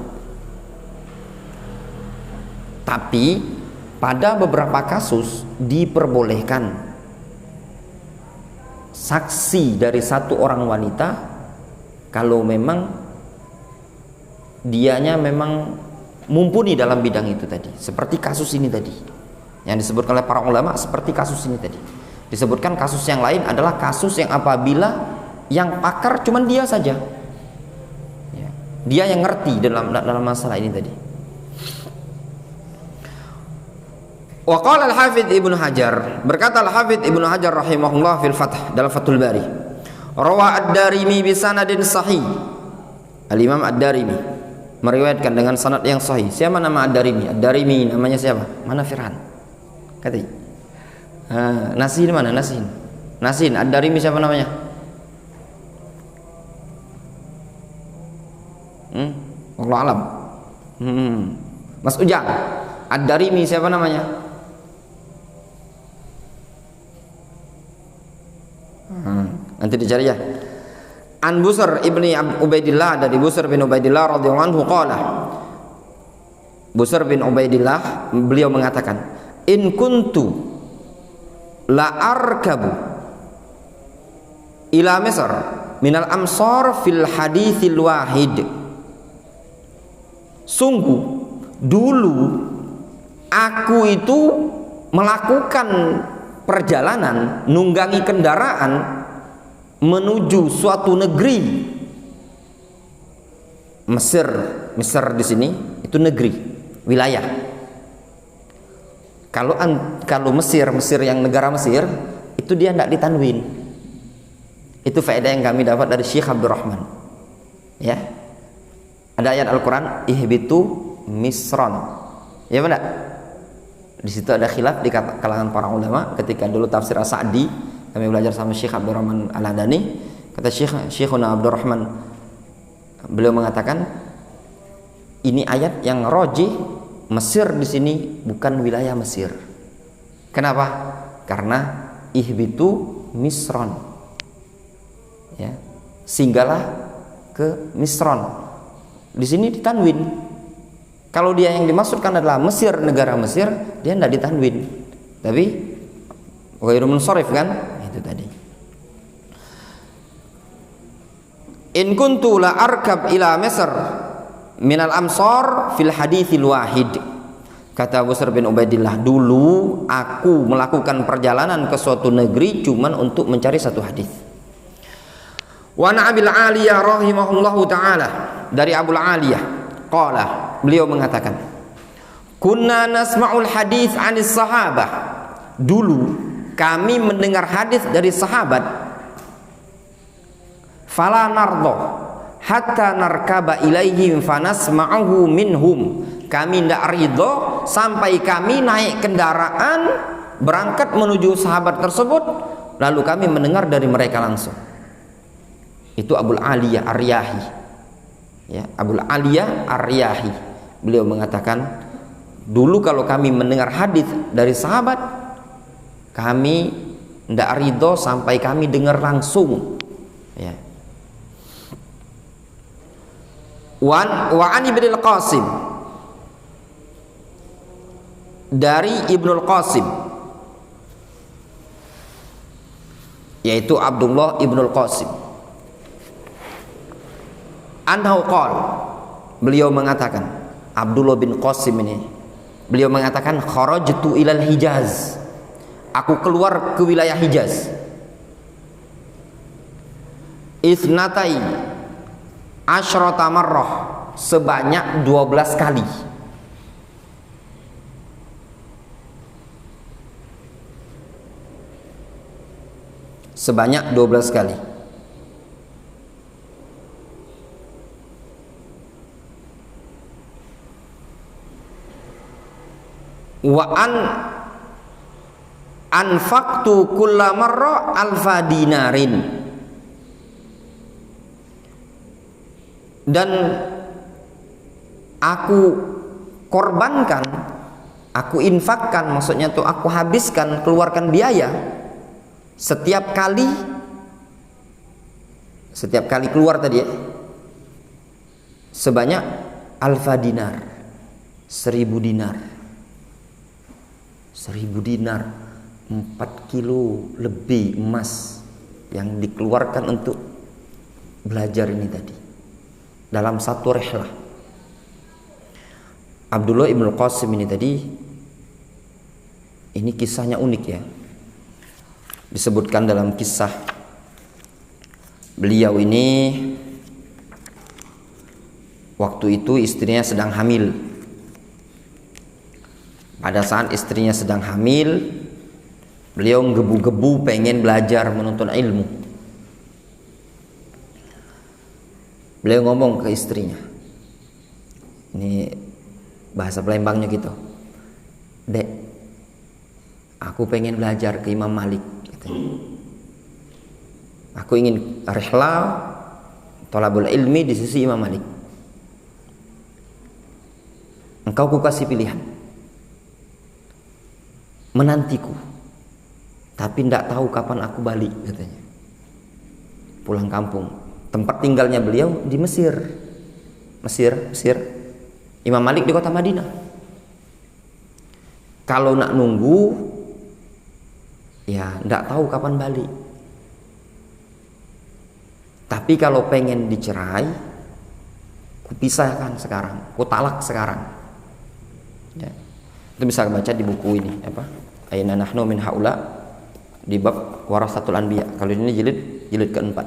Tapi pada beberapa kasus diperbolehkan saksi dari satu orang wanita kalau memang dianya memang mumpuni dalam bidang itu tadi, seperti kasus ini tadi yang disebutkan oleh para ulama. Seperti kasus ini tadi disebutkan, kasus yang lain adalah kasus yang apabila yang pakar cuman dia saja, ya, dia yang ngerti dalam masalah ini tadi. Wa qala al-Hafidz Ibnu Hajar, berkata al-Hafidz Ibnu Hajar rahimahullah fil Fath, dalam Fathul Bari, rawa ad-Darimi bi sanadin sahih. Al-Imam ad-Darimi meriwayatkan dengan sanad yang sahih. Siapa nama ad-Darimi? Ad-Darimi namanya siapa? Mana Firhan? Katanya. Nasin mana? Nasin. Ad-Darimi siapa namanya? Wallahu alam. Mas Ujang. Ad-Darimi siapa namanya? Nanti dicari ya. An Busr ibni Ubaidillah, dari Busr bin Ubaidillah radhiyallahu anhu qala, Busr bin Ubaidillah beliau mengatakan, in kuntu la arkabu ila Misr minal amsar fil haditsil wahid. Sungguh dulu aku itu melakukan perjalanan, nunggangi kendaraan menuju suatu negeri. Mesir di sini itu negeri, wilayah. Kalau Mesir yang negara Mesir itu dia tidak ditanwin. Itu faedah yang kami dapat dari Syekh Abdurrahman. Ya, ada ayat Al-Quran, ihbitu misron. Ya benar. Di situ ada khilaf di kalangan para ulama. Ketika dulu tafsir As-Sa'di kami belajar sama Syekh Abdurrahman Al-Adani, kata Syekhuna Abdurrahman, beliau mengatakan ini ayat yang rajih, Mesir di sini bukan wilayah Mesir. Kenapa? Karena ihbitu misron, ya, singgahlah ke Misron. Di sini ditanwin. Kalau dia yang dimaksudkan adalah Mesir, negara Mesir, dia tidak ditanwin, tapi ghairu munsharif kan, itu tadi. In kuntu la arkab ila Misr minal amsar fil haditsil wahid. Kata Busr bin Ubaidillah, dulu aku melakukan perjalanan ke suatu negeri cuman untuk mencari satu hadis. Wa an Abil Aliyah rahimahullahu taala, dari Abul Aliyah qala, beliau mengatakan, kunna nasma'ul hadis 'anis sahabah. Dulu kami mendengar hadis dari sahabat. Fala nardo hatta narkaba ilaihim fanasma'uhu minhum. Kami tidak ridho sampai kami naik kendaraan berangkat menuju sahabat tersebut, lalu kami mendengar dari mereka langsung. Itu Abul Aliyah Ar-Riyahi, ya, Abul Aliyah Ar-Riyahi. Beliau mengatakan, dulu kalau kami mendengar hadis dari sahabat, kami tidak ridho sampai kami dengar langsung, ya. Wa an Ibnul Qasim, dari Ibnul Qasim, yaitu Abdullah Ibnul Qasim, anhu qala, beliau mengatakan, Abdullah bin Qasim ini, beliau mengatakan, kharajtu ilal Hijaz, aku keluar ke wilayah Hijaz, isnatai asyrata marrah, sebanyak 12 kali. Sebanyak 12 kali. Wa anfaqtu kulla marra alfa dinarin, dan aku korbankan, aku infakkan, maksudnya tuh aku habiskan, keluarkan biaya setiap kali keluar tadi ya, sebanyak alfa dinar, 1000 dinar. 1000 dinar, 4 kilo lebih emas yang dikeluarkan untuk belajar ini tadi dalam satu rihlah. Abdullah ibn Qasim ini tadi, ini kisahnya unik ya. Disebutkan dalam kisah beliau ini, waktu itu istrinya sedang hamil. Pada saat istrinya sedang hamil, beliau menggebu-gebu pengen belajar menuntut ilmu. Beliau ngomong ke istrinya, ini bahasa Palembangnya gitu, "Dek, aku pengen belajar ke Imam Malik," katanya. "Aku ingin rihlah thalabul ilmi di sisi Imam Malik. Engkau ku kasih pilihan, menantiku, tapi tidak tahu kapan aku balik," katanya. Pulang kampung. Tempat tinggalnya beliau di Mesir. Imam Malik di kota Madinah. Kalau nak nunggu, ya tidak tahu kapan balik. Tapi kalau pengen dicerai, kupisahkan sekarang, kutalak sekarang. Ya. Itu bisa baca di buku ini, apa? Aina nahnu min haula, di bab warasatul anbiya. Kalau ini jilid keempat.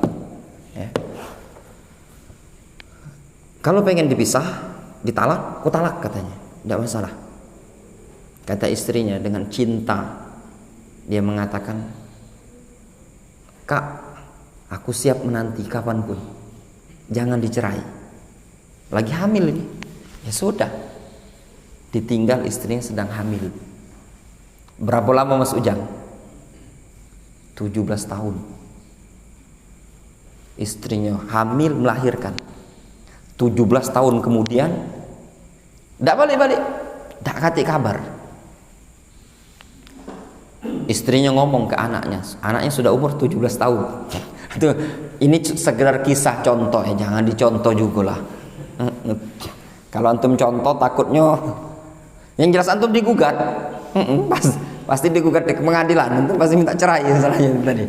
Ya. Kalau pengen dipisah, ditalak, kutalak katanya, tidak masalah. Kata istrinya dengan cinta, dia mengatakan, "Kak, aku siap menanti kapanpun, jangan dicerai. Lagi hamil ini." Ya sudah, ditinggal istrinya sedang hamil. Berapa lama Mas Ujang? 17 tahun. Istrinya hamil, melahirkan. 17 tahun kemudian tidak balik-balik, tidak kasih kabar. Istrinya ngomong ke anaknya sudah umur 17 tahun. Ini sekedar kisah contoh ya, jangan dicontoh juga lah. Kalau antum contoh takutnya, yang jelas antum digugat, pasti digugat ke pengadilan, antum pasti minta cerai misalnya tadi.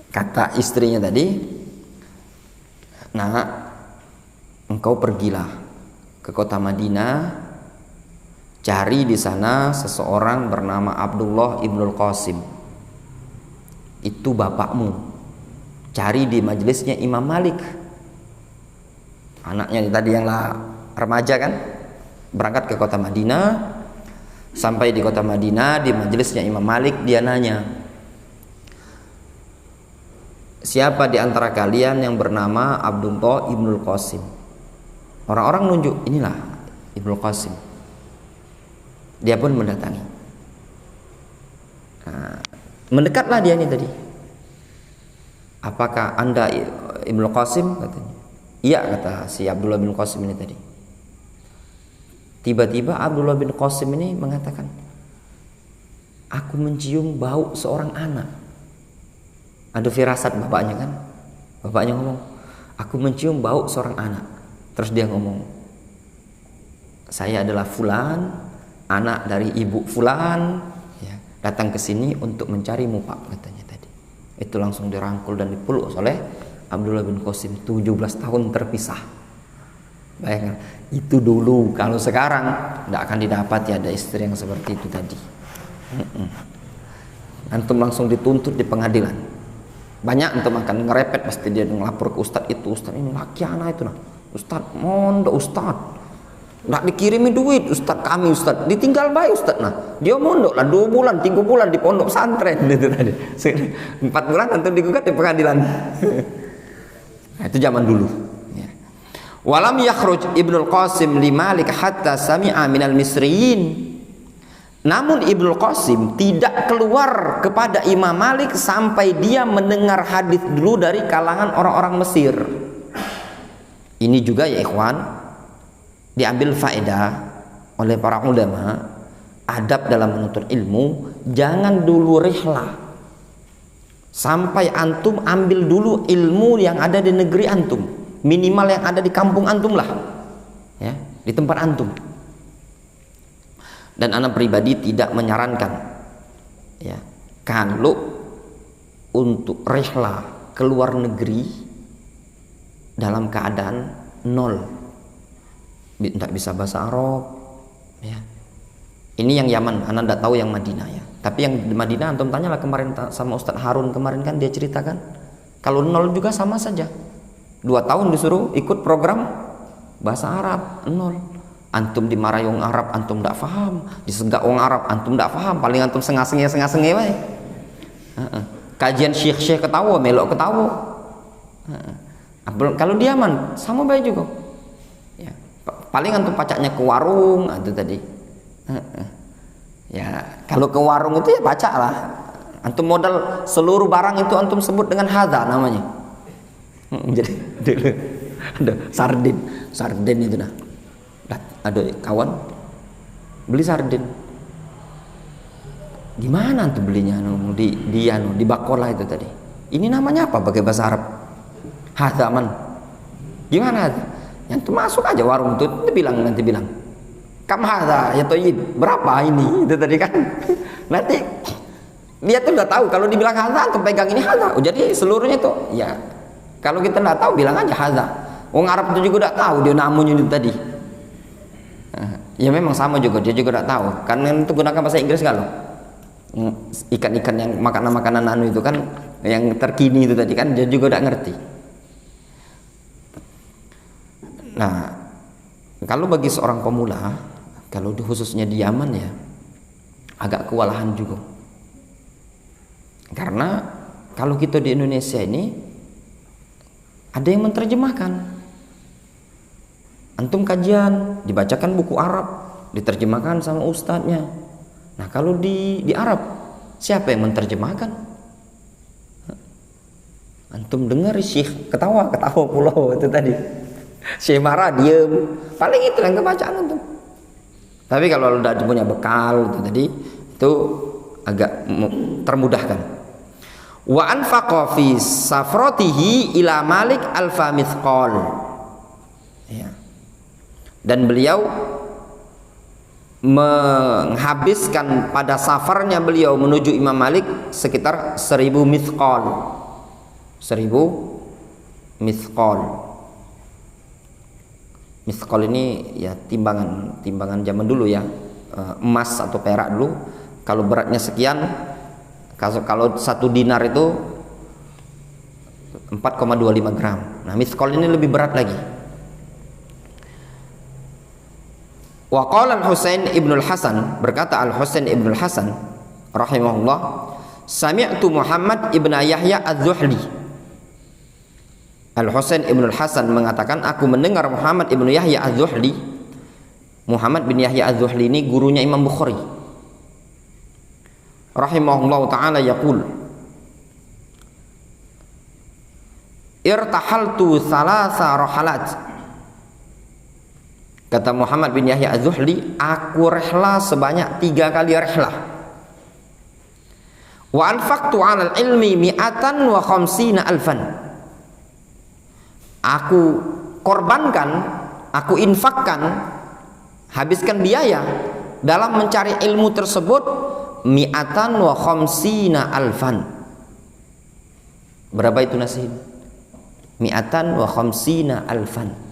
Kata istrinya tadi, "Nah, engkau pergilah ke kota Madinah, cari di sana seseorang bernama Abdullah ibnul Qasim. Itu bapakmu. Cari di majelisnya Imam Malik." Anaknya tadi yang remaja kan, berangkat ke kota Madinah. Sampai di kota Madinah, di majelisnya Imam Malik, dia nanya, "Siapa di antara kalian yang bernama Abdullah ibnul Qasim?" Orang-orang nunjuk, "Inilah Ibnu Qasim." Dia pun mendatangi. Nah, mendekatlah dia ini tadi. "Apakah Anda Ibnu Qasim?" katanya. "Iya," kata si Abdullah bin Qasim ini tadi. Tiba-tiba Abdullah bin Qasim ini mengatakan, "Aku mencium bau seorang anak." Ada firasat bapaknya kan. Bapaknya ngomong, "Aku mencium bau seorang anak." Terus dia ngomong, "Saya adalah fulan, anak dari ibu fulan, ya, datang ke sini untuk mencarimu, Pak," katanya tadi. Itu langsung dirangkul dan dipeluk oleh Abdullah bin Qasim. 17 tahun terpisah. Bayangkan, itu dulu. Kalau sekarang tidak akan didapati ada istri yang seperti itu tadi. Antum langsung dituntut di pengadilan. Banyak antum akan ngerepet, pasti dia ngelapor ke ustadz itu, "Ustadz ini laki anak itu nah. Ustadz, mondok Ustadz, nggak dikirimi duit Ustadz kami, Ustadz ditinggal baik Ustadz." Nah, dia mondok lah 2 bulan 3 bulan di pondok pesantren itu tadi. 4 bulan nanti digugat di pengadilan. Nah, itu zaman dulu ya. Walam yakhruj Ibnul Qasim li Malik hatta sami'a minal misriyin. Namun Ibnul Qasim tidak keluar kepada Imam Malik sampai dia mendengar hadis dulu dari kalangan orang-orang Mesir. Ini juga ya ikhwan, diambil faedah oleh para ulama, adab dalam menuntut ilmu. Jangan dulu rihlah sampai antum ambil dulu ilmu yang ada di negeri antum, minimal yang ada di kampung antum lah, ya, di tempat antum. Dan ana pribadi tidak menyarankan ya kalau untuk rihla ke luar negeri dalam keadaan nol, tidak bisa bahasa Arab ya. Ini yang Yaman, ana tidak tahu yang Madinah ya. Tapi yang di Madinah antum tanyalah kemarin sama Ustadz Harun kemarin, kan dia ceritakan kalau nol juga sama saja. 2 tahun disuruh ikut program bahasa Arab, nol. Antum dimarahi orang Arab, antum tidak paham. Disegak orang Arab, antum tidak paham. Paling antum sengah-sengih wae. Kajian syekh ketawa, melok ketawa. Kalau di Yaman sama baik juga ya. Paling antum pacaknya ke warung itu tadi ya. Kalau ke warung itu ya baca lah, antum modal seluruh barang itu antum sebut dengan hadza namanya. Jadi dulu ada sarden itu dah. Ada kawan beli sarden, di mana antum belinya? Di Bakola itu tadi. Ini namanya apa pakai bahasa Arab? Hadza man. Gimana? Yang tuh masuk aja warung itu nanti bilang kam hadza ya toyib, berapa ini itu tadi kan. Nanti dia tuh udah tahu kalau dibilang hadza antum pegang ini hadza. Oh, jadi seluruhnya tuh ya kalau kita nggak tahu bilang aja hadza. Orang Arab itu juga udah tahu dia namanya itu tadi. Ya memang sama juga, dia juga udah tahu. Karena itu gunakan bahasa Inggris kalau ikan-ikan yang makanan-makanan anu itu kan yang terkini itu tadi kan dia juga udah ngerti. Nah, kalau bagi seorang pemula, kalau khususnya di Yaman ya agak kewalahan juga. Karena kalau kita di Indonesia ini ada yang menerjemahkan. Antum kajian dibacakan buku Arab, diterjemahkan sama ustadznya. Nah, kalau di Arab siapa yang menerjemahkan? Antum dengar syekh ketawa pulau itu tadi. Syekh marah diem, paling itu yang kebacaan antum. Tapi kalau udah punya bekal itu tadi, itu agak termudahkan. Wa anfaqa fi safratihi ila Malik alfa mithqal. Ya. Dan beliau menghabiskan pada safarnya beliau menuju Imam Malik sekitar 1000 mithqal. 1000 mithqal. Mithqal ini ya timbangan zaman dulu ya, emas atau perak dulu. Kalau beratnya sekian, kalau 1 dinar itu 4,25 gram. Nah, mithqal ini lebih berat lagi. Wa qala Al-Husain Ibnul Hasan, berkata Al-Husain Ibnul Hasan rahimahullah, sami'tu Muhammad ibn Yahya Az-Zuhli. Al-Husain Ibnul Hasan mengatakan, aku mendengar Muhammad ibn Yahya Az-Zuhli. Muhammad bin Yahya Az-Zuhli ini gurunya Imam Bukhari rahimahullah taala, yaqul irtahaltu thalatha rahalat. Kata Muhammad bin Yahya Az-Zuhli, aku rehla sebanyak 3 kali rehlah. Wa anfaqtu 'alal ilmi mi'atan wa khamsina alfan. Aku korbankan, aku infakkan, habiskan biaya dalam mencari ilmu tersebut mi'atan wa khamsina alfan. Berapa itu nasib? Mi'atan wa khamsina alfan.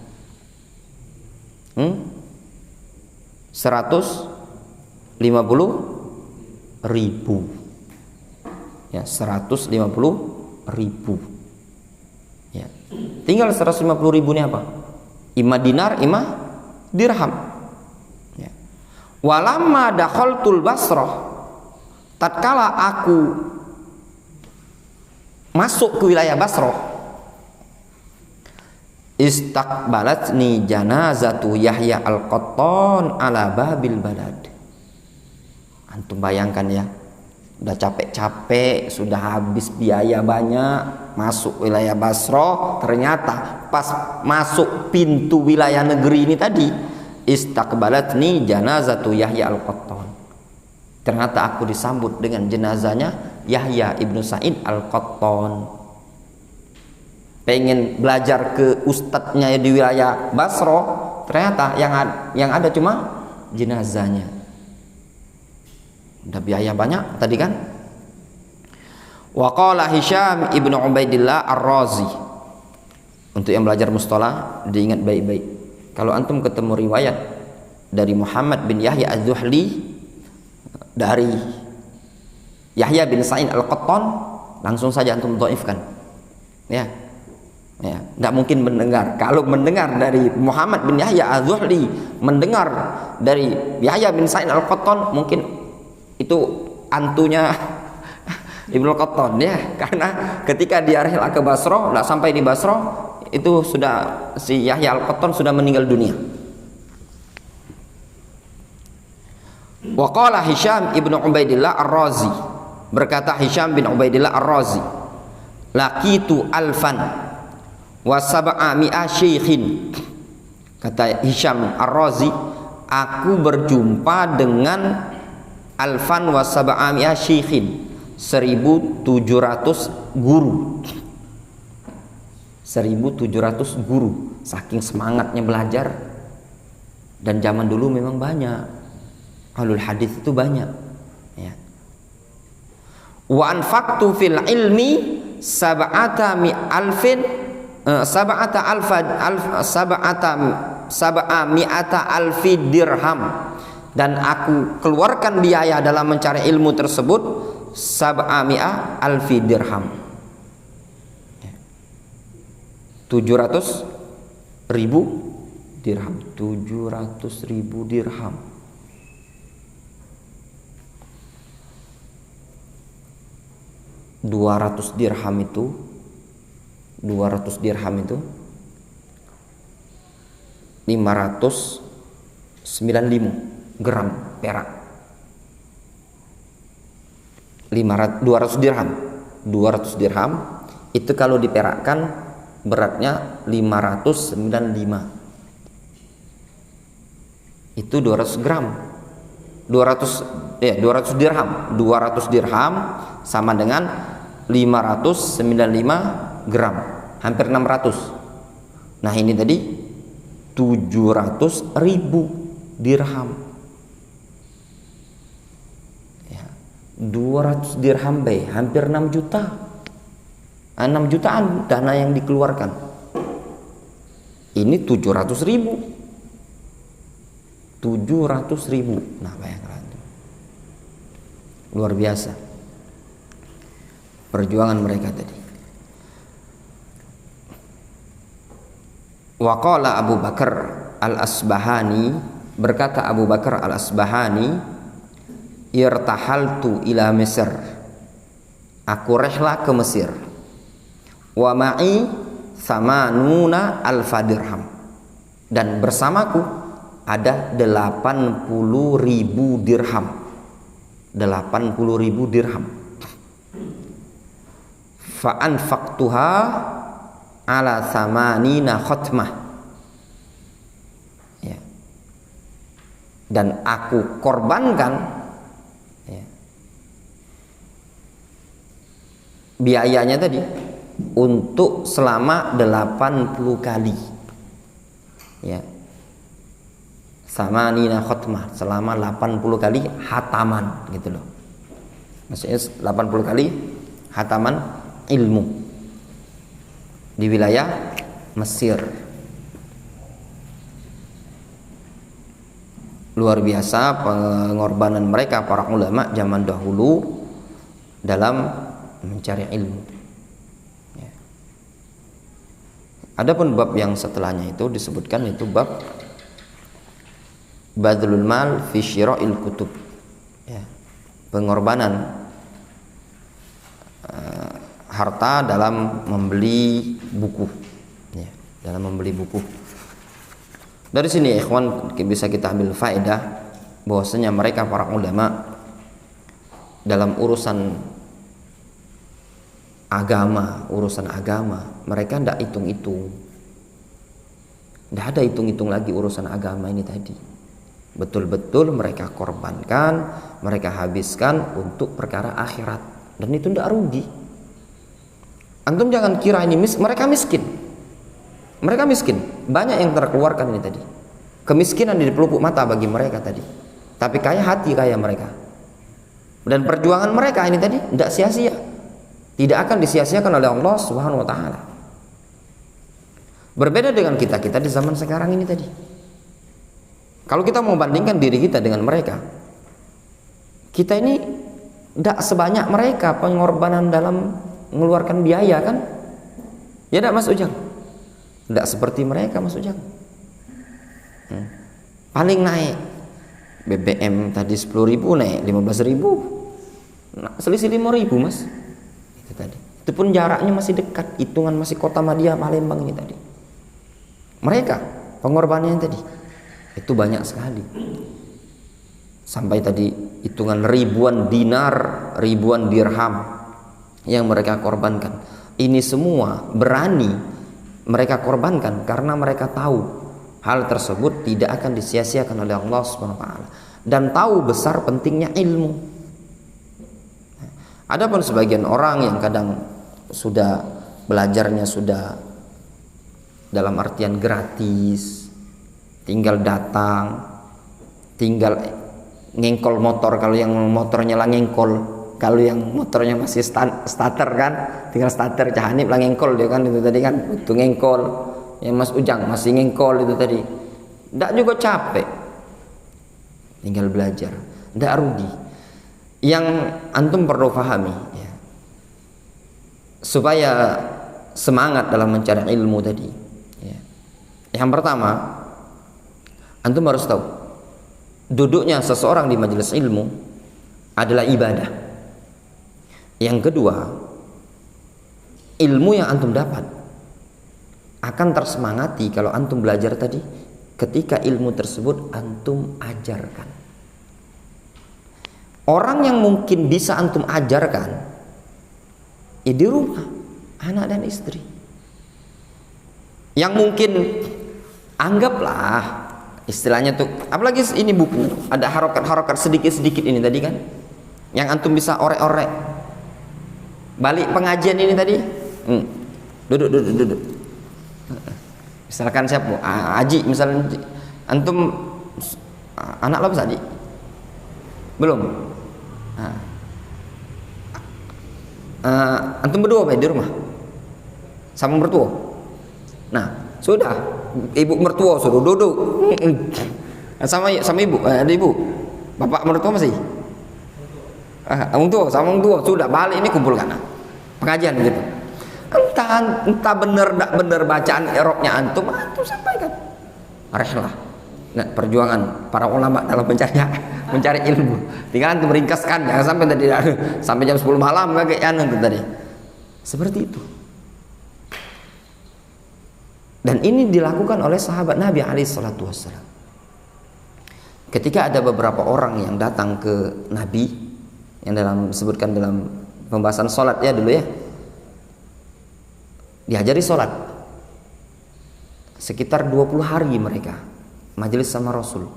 150.000 ya, 150.000 ya. Tinggal 150.000 ini apa? 5 dinar, 5 dirham ya. Walamma dakhaltul Basrah, tatkala aku masuk ke wilayah Basrah, istaqbalatni janazatu Yahya Al-Qattan ala babil balad. Antum bayangkan ya, udah capek-capek, sudah habis biaya banyak, masuk wilayah Basrah, ternyata pas masuk pintu wilayah negeri ini tadi, istaqbalatni janazatu Yahya Al-Qattan. Ternyata aku disambut dengan jenazahnya Yahya ibnu Sa'id Al-Qattan. Pengen belajar ke ustadznya di wilayah Basrah, ternyata yang ada cuma jenazahnya. Udah biaya banyak tadi kan. Wa qala Hisham ibnu Ubaidillah Ar-Razi. Untuk yang belajar mustalah diingat baik-baik. Kalau antum ketemu riwayat dari Muhammad bin Yahya Az-Zuhli dari Yahya bin Sa'id Al-Qattan, langsung saja antum dhaifkan. Ya. Ya, tidak mungkin mendengar. Kalau mendengar dari Muhammad bin Yahya Az-Zuhli, mendengar dari Yahya bin Sa'id Al-Qattan, mungkin itu antunya Ibnu Qattan ya, karena ketika dia rihlah ke Basra, tidak sampai di Basra, itu sudah si Yahya Al-Qattan sudah meninggal dunia. Wa qala Hisham ibnu Ubaidillah Ar-Razi, berkata Hisham bin Ubaidillah Ar-Razi, laqitu alfan wa sab'a mi'a syaikhin. Kata Hisham Ar-Razi, aku berjumpa dengan alfan wa sab'a mi'a syaikhin, 1700 guru. 1700 guru, saking semangatnya belajar. Dan zaman dulu memang banyak ahlul hadis, itu banyak ya. Wa anfaqtu fil ilmi sab'ata mi'ata alfi dirham, dan aku keluarkan biaya dalam mencari ilmu tersebut 700 alfi dirham, 700.000 dirham, 700.000 dirham. $200 dirham itu 595 gram perak. 200 dirham itu kalau diperakkan beratnya 595. Itu 200 gram. 200 dirham. 200 dirham sama dengan 595 gram, hampir 600. Nah, ini tadi 700.000 dirham. 200 dirham hampir 6 juta. 6 jutaan dana yang dikeluarkan. Ini 700.000. 700.000. Nah, bayangkan. Luar biasa perjuangan mereka tadi. Wa qala Abu Bakar Al-Asbahani, berkata Abu Bakar Al-Asbahani, irtahaltu ila Mesir, aku rehlah ke Mesir, wa ma'i thamanuna alfa dirham, dan bersamaku ada 80.000 dirham. 80.000 dirham. Fa anfaqtuha ala thamanina khatmah, ya. Dan aku korbankan, ya, biayanya tadi untuk selama 80 kali, ya. Thamanina khatmah, selama 80 kali hataman gitu loh. Maksudnya 80 kali hataman ilmu di wilayah Mesir. Luar biasa pengorbanan mereka para ulama zaman dahulu dalam mencari ilmu, ya. Adapun bab yang setelahnya itu disebutkan, itu bab badlul mal fi syira'il kutub, ya. Pengorbanan harta dalam membeli buku, ya, dalam membeli buku. Dari sini ikhwan bisa kita ambil faedah bahwasanya mereka para ulama dalam urusan agama mereka tidak hitung-hitung, tidak ada hitung-hitung lagi urusan agama ini tadi. Betul-betul mereka korbankan, mereka habiskan untuk perkara akhirat, dan itu tidak rugi. Antum jangan kira ini mereka miskin. Mereka miskin, banyak yang terkeluarkan ini tadi. Kemiskinan di pelupuk mata bagi mereka tadi. Tapi kaya hati kaya mereka. Dan perjuangan mereka ini tadi tidak sia-sia, tidak akan disia-siakan oleh Allah Subhanahu wa taala. Berbeda dengan kita di zaman sekarang ini tadi. Kalau kita mau bandingkan diri kita dengan mereka, kita ini tidak sebanyak mereka pengorbanan dalam mengeluarkan biaya kan? Ya tidak Mas Ujang? Tidak seperti mereka Mas Ujang. Paling naik BBM tadi 10.000 naik 15.000, nah, selisih 5.000 Mas. Itu tadi. Itu pun jaraknya masih dekat, hitungan masih Kota Madia Palembang ini tadi. Mereka pengorbanannya tadi itu banyak sekali. Sampai tadi hitungan ribuan dinar, ribuan dirham yang mereka korbankan. Ini semua berani mereka korbankan karena mereka tahu hal tersebut tidak akan disia-siakan oleh Allah Subhanahu wa taala, dan tahu besar pentingnya ilmu. Adapun sebagian orang yang kadang sudah belajarnya sudah dalam artian gratis, tinggal datang, tinggal ngengkol motor, kalau yang motornya lah ngengkol, kalau yang motornya masih starter kan, tinggal starter cahanip lah ngengkol dia kan, itu tadi kan butuh ngengkol. Yang Mas Ujang masih ngengkol itu tadi, tidak juga capek, tinggal belajar, tidak rugi. Yang antum perlu pahami ya, supaya semangat dalam mencari ilmu tadi ya. Yang pertama, antum harus tahu duduknya seseorang di majelis ilmu adalah ibadah. Yang kedua, ilmu yang antum dapat akan tersemangati kalau antum belajar tadi ketika ilmu tersebut antum ajarkan. Orang yang mungkin bisa antum ajarkan ya di rumah, anak dan istri. Yang mungkin anggaplah istilahnya tuh, apalagi ini buku ada harokat-harokat sedikit-sedikit ini tadi kan, yang antum bisa orek-orek balik pengajian ini tadi. Duduk. Misalkan siapa? Aji misalnya, antum anak lo bisa Aji? Belum? Antum berdua apa di rumah? Sama mertua? Nah, sudah. Ibu mertua suruh duduk. Sama ibu, ada ibu. Bapak mertua masih? Orang tua, sama orang tua sudah balik ini kumpulkan. Pengajian gitu. Entah benar tak benar bacaan Arabnya antum sampaikan. Arehlah. Nah, perjuangan para ulama dalam mencari ilmu. Tinggal antum ringkaskan, jangan sampai tadi sampai jam 10 malam kayak itu tadi. Seperti itu. Dan ini dilakukan oleh sahabat Nabi alaihi salatu wassalam. Ketika ada beberapa orang yang datang ke Nabi, yang disebutkan dalam pembahasan sholat ya dulu ya, diajari sholat sekitar 20 hari mereka majelis sama Rasul,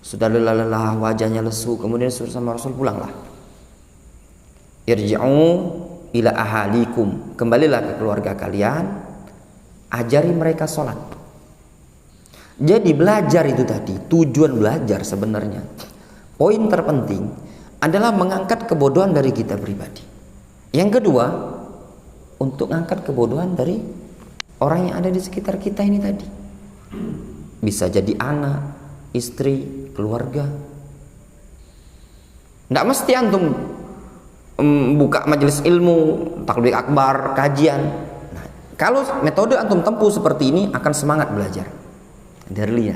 sudah lelah wajahnya lesu, kemudian suruh sama Rasul pulanglah, irji'u ila ahalikum, kembalilah ke keluarga kalian, ajari mereka sholat. Jadi belajar itu tadi, tujuan belajar sebenarnya poin terpenting adalah mengangkat kebodohan dari kita pribadi. Yang kedua, untuk angkat kebodohan dari orang yang ada di sekitar kita ini tadi. Bisa jadi anak, istri, keluarga. Tidak mesti antum buka majelis ilmu, takbir akbar, kajian. Nah, kalau metode antum tempuh seperti ini akan semangat belajar. Derlia.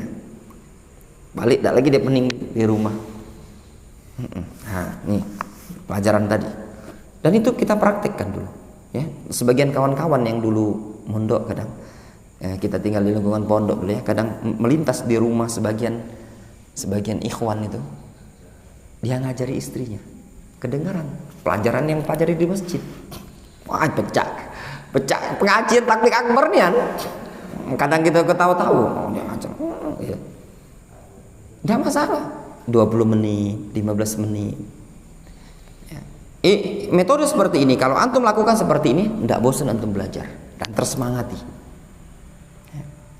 Balik tak lagi dia pening di rumah. Nah, nih pelajaran tadi. Dan itu kita praktekkan dulu. Ya, sebagian kawan-kawan yang dulu mondok kadang kita tinggal di lingkungan pondok dulu ya, kadang melintas di rumah sebagian ikhwan itu dia ngajari istrinya, kedengaran pelajaran yang pelajari di masjid. Wah, pecah pengajian takbir akbar nih kan. Kadang kita ketawa-tawa, dia ngajar. Ya. Enggak masalah. 20 menit, 15 menit. Metode seperti ini kalau antum lakukan seperti ini, tidak bosan antum belajar dan tersemangati.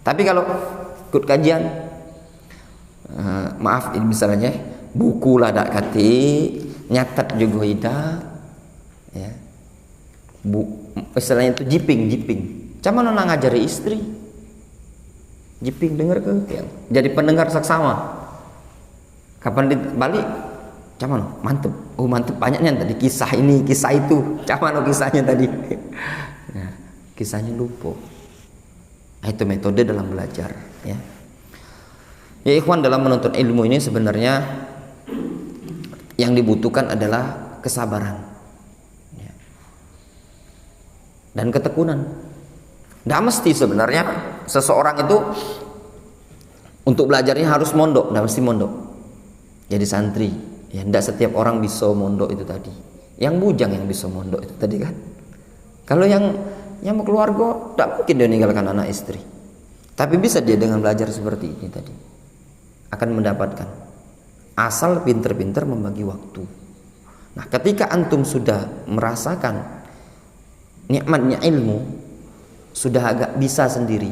Tapi kalau ikut kajian, maaf ini misalnya buku lah dak kati, nyatat juga tidak, ya. Istilahnya itu jiping. Cuman nona ngajari istri, jiping denger ke, ya. Jadi pendengar saksama. Kapan balik? Cuman mantep, mantep banyaknya tadi kisah ini, kisah itu, cuman kisahnya tadi. Nah, kisahnya lupa. Nah, itu metode dalam belajar, ya. Ya ikhwan, dalam menuntut ilmu ini sebenarnya yang dibutuhkan adalah kesabaran, ya, dan ketekunan. Tidak mesti sebenarnya seseorang itu untuk belajarnya harus mondok, tidak mesti mondok jadi santri, ya. Tidak setiap orang bisa mondok itu tadi. Yang bujang yang bisa mondok itu tadi kan. Kalau yang mau keluarga, tidak mungkin dia meninggalkan anak istri. Tapi bisa dia dengan belajar seperti ini tadi akan mendapatkan, asal pinter-pinter membagi waktu. Nah, ketika antum sudah merasakan nikmatnya ilmu, sudah agak bisa sendiri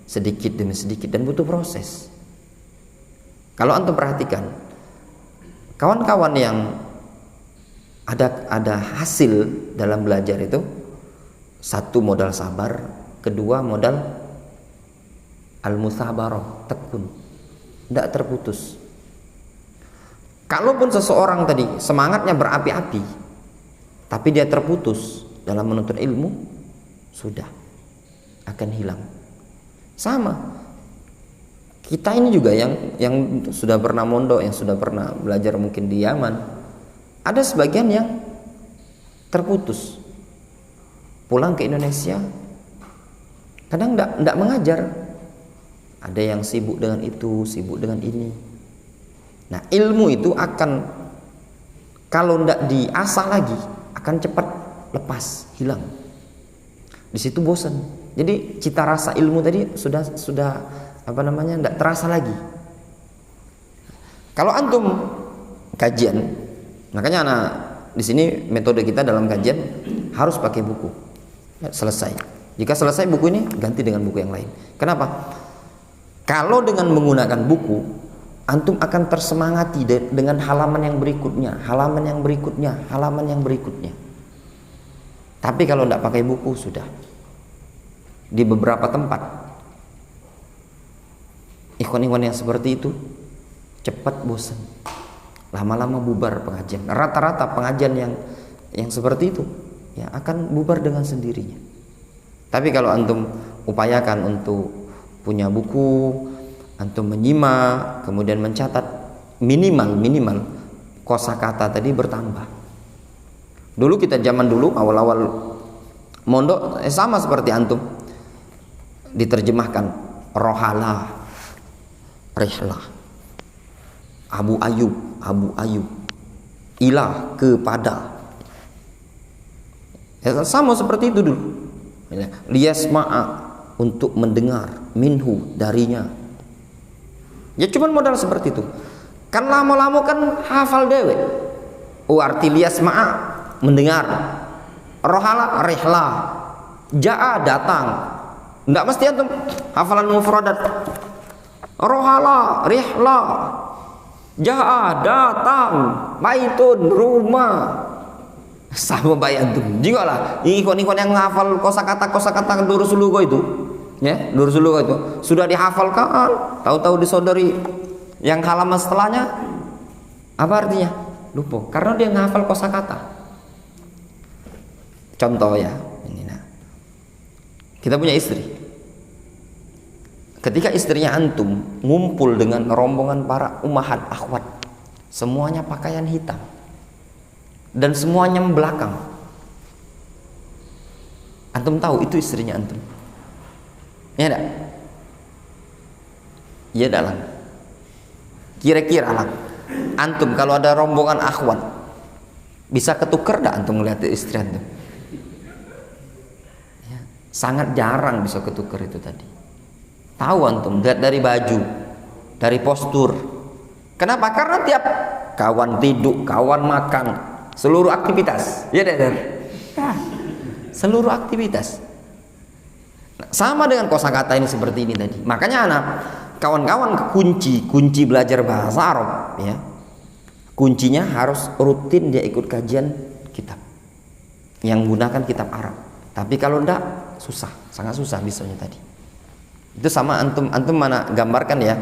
sedikit demi sedikit dan butuh proses. Kalau antum perhatikan kawan-kawan yang ada hasil dalam belajar itu, satu modal sabar, kedua modal al-musabarah, tekun, tidak terputus. Kalaupun seseorang tadi semangatnya berapi-api tapi dia terputus dalam menuntut ilmu, sudah akan hilang. Sama kita ini juga yang sudah pernah mondok, yang sudah pernah belajar mungkin di Yaman, ada sebagian yang terputus, pulang ke Indonesia kadang tidak mengajar. Ada yang sibuk dengan itu, sibuk dengan ini. Nah, ilmu itu akan, kalau tidak diasah lagi, akan cepat lepas, hilang. Di situ bosan. Jadi cita rasa ilmu tadi sudah tidak terasa lagi. Kalau antum kajian, makanya di sini metode kita dalam kajian harus pakai buku. Selesai. Jika selesai buku ini, ganti dengan buku yang lain. Kenapa? Kalau dengan menggunakan buku, antum akan tersemangati dengan halaman yang berikutnya, halaman yang berikutnya, halaman yang berikutnya. Tapi kalau tidak pakai buku, sudah di beberapa tempat ikhwan-ikhwan yang seperti itu cepat bosan, lama-lama bubar pengajian. Rata-rata pengajian yang seperti itu ya akan bubar dengan sendirinya. Tapi kalau antum upayakan untuk punya buku, antum menyimak, kemudian mencatat, minimal kosakata tadi bertambah. Dulu kita zaman dulu awal-awal mondok sama seperti antum, diterjemahkan rohala, rihlah, Abu Ayub, ilah, kepada, ya, sama seperti itu dulu. Liyasma'a, untuk mendengar, minhu, darinya. Ya cuman modal seperti itu. Kan lama-lama kan hafal dewe. Arti liyasma'a, mendengar. Rohala, rihla, ja'a, datang. Nggak mesti antum hafalan mufradat. Rohala, rihla, ja'a, datang, baitun, rumah. Sama baik antum. Juga lah ikon-ikon yang hafal kosakata Durusulugo itu, ya, Durusulugo itu sudah dihafalkan, tahu-tahu disodori yang halaman setelahnya apa artinya? Lupa, karena dia ngafal kosakata. Contoh ya, ini nah. Kita punya istri. Ketika istrinya antum ngumpul dengan rombongan para ummahat akhwat, semuanya pakaian hitam dan semuanya membelakang, antum tahu itu istrinya antum? Ya enggak? Ya enggak lah. Kira-kira lah, antum kalau ada rombongan akhwat bisa ketukar enggak antum melihat istri antum? Ya, sangat jarang bisa ketukar itu tadi. Tahu antum lihat dari baju, dari postur. Kenapa? Karena tiap kawan tidur, kawan makan, seluruh aktivitas, ya dan seluruh aktivitas. Nah, sama dengan kosakata ini seperti ini tadi. Makanya anak kawan-kawan kunci belajar bahasa Arab, ya, Kuncinya harus rutin dia ikut kajian kitab yang gunakan kitab Arab. Tapi kalau enggak, susah, sangat susah bisanya tadi. Itu sama antum mana gambarkan ya.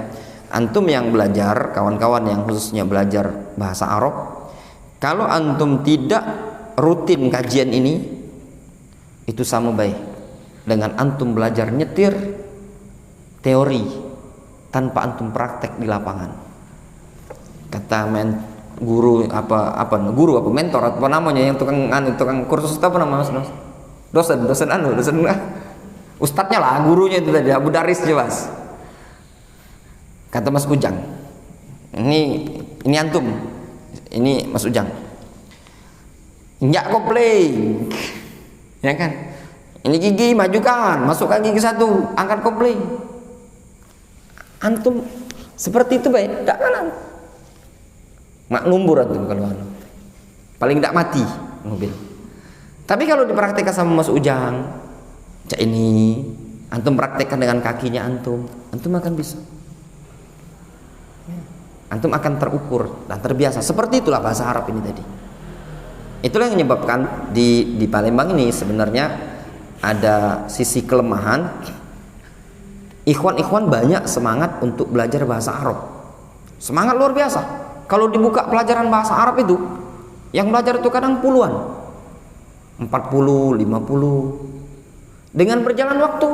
Antum yang belajar, kawan-kawan yang khususnya belajar bahasa Arab, kalau antum tidak rutin kajian ini, itu sama baik dengan antum belajar nyetir teori tanpa antum praktek di lapangan. Kata guru mentor apa namanya yang tukang kursus itu apa namanya? Dosen ustadznya lah, gurunya itu tadi Abu Daris jelas. Kata Mas Ujang, ini antum, ini Mas Ujang, nggak kopling, ya kan? Ini gigi majukan, masukkan gigi satu, angkat kopling. Antum seperti itu baik, tidak kanan. Mak lumbur antum kalau paling tidak mati mobil. Tapi kalau dipraktekkan sama Mas Ujang, cak ini, antum praktekkan dengan kakinya antum akan bisa. Antum akan terukur dan terbiasa. Seperti itulah bahasa Arab ini tadi. Itulah yang menyebabkan di Palembang ini sebenarnya ada sisi kelemahan. Ikhwan-ikhwan banyak semangat untuk belajar bahasa Arab. Semangat luar biasa. Kalau dibuka pelajaran bahasa Arab itu, yang belajar itu kadang puluhan. 40, 50. Dengan berjalan waktu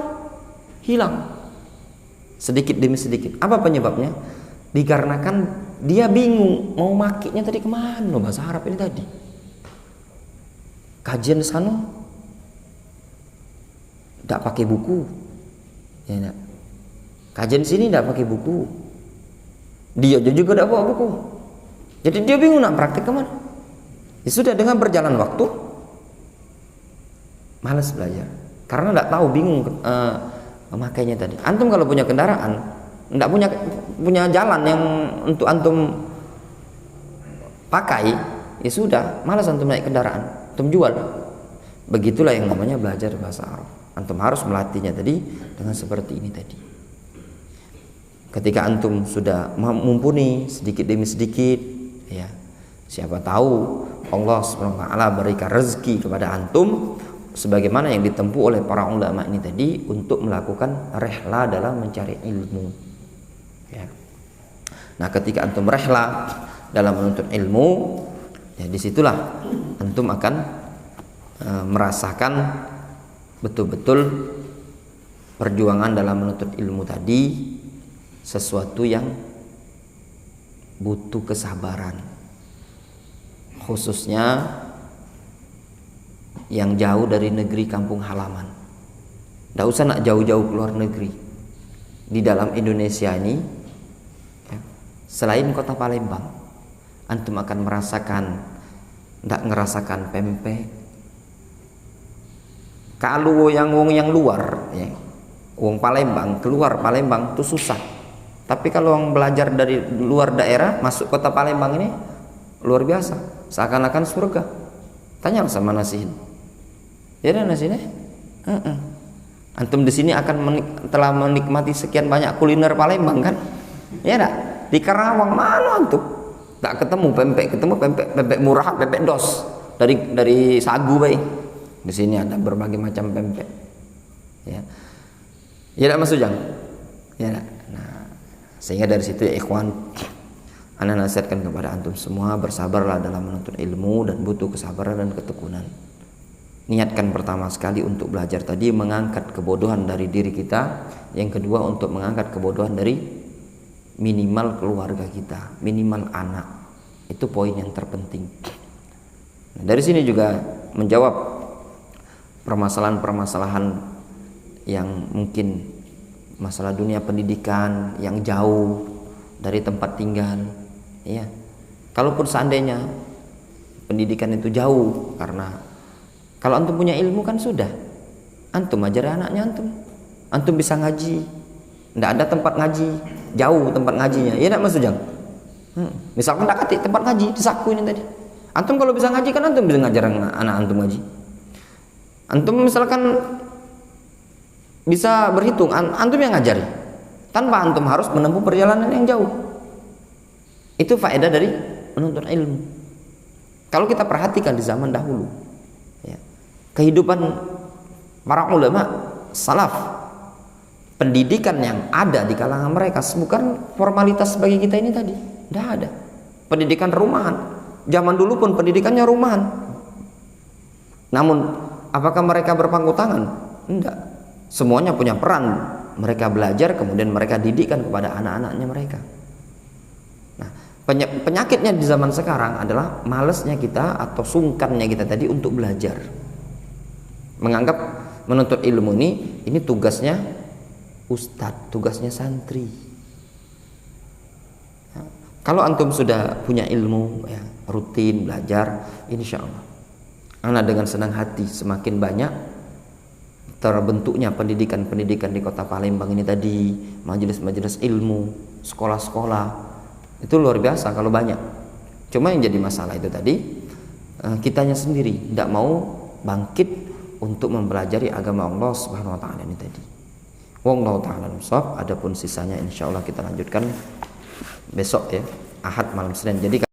hilang. Sedikit demi sedikit. Apa penyebabnya? Dikarenakan dia bingung mau makinya tadi kemana bahasa Arab ini tadi. Kajian sana tidak pakai buku, ya enggak. Kajian sini tidak pakai buku, dia juga tidak bawa buku. Jadi dia bingung nak praktek kemana. Ya sudah, dengan berjalan waktu malas belajar karena tidak tahu, bingung memakainya tadi. Antum kalau punya kendaraan, tidak punya jalan yang untuk antum pakai, ya sudah, malas antum naik kendaraan, antum jual. Begitulah yang namanya belajar bahasa Arab. Antum harus melatihnya tadi dengan seperti ini tadi. Ketika antum sudah mumpuni sedikit demi sedikit, ya, siapa tahu Allah Subhanahu wa taala berikan rezeki kepada antum sebagaimana yang ditempuh oleh para ulama ini tadi untuk melakukan rehla dalam mencari ilmu. Ya. Nah, ketika antum rehla dalam menuntut ilmu, ya disitulah antum akan merasakan betul-betul perjuangan dalam menuntut ilmu tadi sesuatu yang butuh kesabaran, khususnya yang jauh dari negeri kampung halaman. Tidak usah nak jauh-jauh keluar negeri. Di dalam Indonesia ini, ya, selain kota Palembang, antum akan merasakan, tidak ngerasakan pempek. Kalau yang luar, ya, wong Palembang keluar Palembang itu susah. Tapi kalau yang belajar dari luar daerah masuk kota Palembang ini luar biasa, seakan-akan surga. Tanya sama nasihin, ya dan nasinya, antum di sini akan telah menikmati sekian banyak kuliner Palembang kan, ya enggak? Di Karawang mana antum tak ketemu pempek murah, pempek dos dari sagu baik. Di sini ada berbagai macam pempek, ya enggak Mas Ujang, ya enggak? Nah, sehingga dari situ ya ikhwan, ana nasihatkan kepada antum semua, bersabarlah dalam menuntut ilmu dan butuh kesabaran dan ketekunan. Niatkan pertama sekali untuk belajar tadi mengangkat kebodohan dari diri kita, yang kedua untuk mengangkat kebodohan dari minimal keluarga kita, minimal anak. Itu poin yang terpenting. Nah, dari sini juga menjawab permasalahan-permasalahan yang mungkin masalah dunia pendidikan yang jauh dari tempat tinggal, ya. Kalaupun seandainya pendidikan itu jauh, karena kalau antum punya ilmu kan sudah, antum ajari anaknya antum bisa ngaji, tidak ada tempat ngaji, jauh tempat ngajinya, ya tidak Mas Ujang? Misalkan tak katik tempat ngaji di Saku ini tadi, antum kalau bisa ngaji kan antum bisa ngajar anak antum ngaji. Antum misalkan bisa berhitung, antum yang ngajari, tanpa antum harus menempuh perjalanan yang jauh. Itu faedah dari menuntut ilmu. Kalau kita perhatikan di zaman dahulu, ya, kehidupan para ulama salaf, pendidikan yang ada di kalangan mereka bukan formalitas bagi kita ini tadi, tidak ada. Pendidikan rumahan. Zaman dulu pun pendidikannya rumahan. Namun apakah mereka berpangku tangan? Tidak. Semuanya punya peran. Mereka belajar, kemudian mereka didikkan kepada anak-anaknya mereka. Nah, penyakitnya di zaman sekarang adalah malesnya kita atau sungkannya kita tadi untuk belajar. Menganggap menuntut ilmu ini tugasnya ustadz, tugasnya santri. Nah, kalau antum sudah punya ilmu, ya, rutin belajar, insya Allah ana dengan senang hati semakin banyak terbentuknya pendidikan-pendidikan di kota Palembang ini tadi, majelis-majelis ilmu, sekolah-sekolah, itu luar biasa kalau banyak. Cuma yang jadi masalah itu tadi, kitanya sendiri tidak mau bangkit untuk mempelajari agama Allah Subhanahu wa taala ini tadi. Wallahu taala shawab. Adapun sisanya insyaallah kita lanjutkan besok ya, Ahad malam Senin. Jadi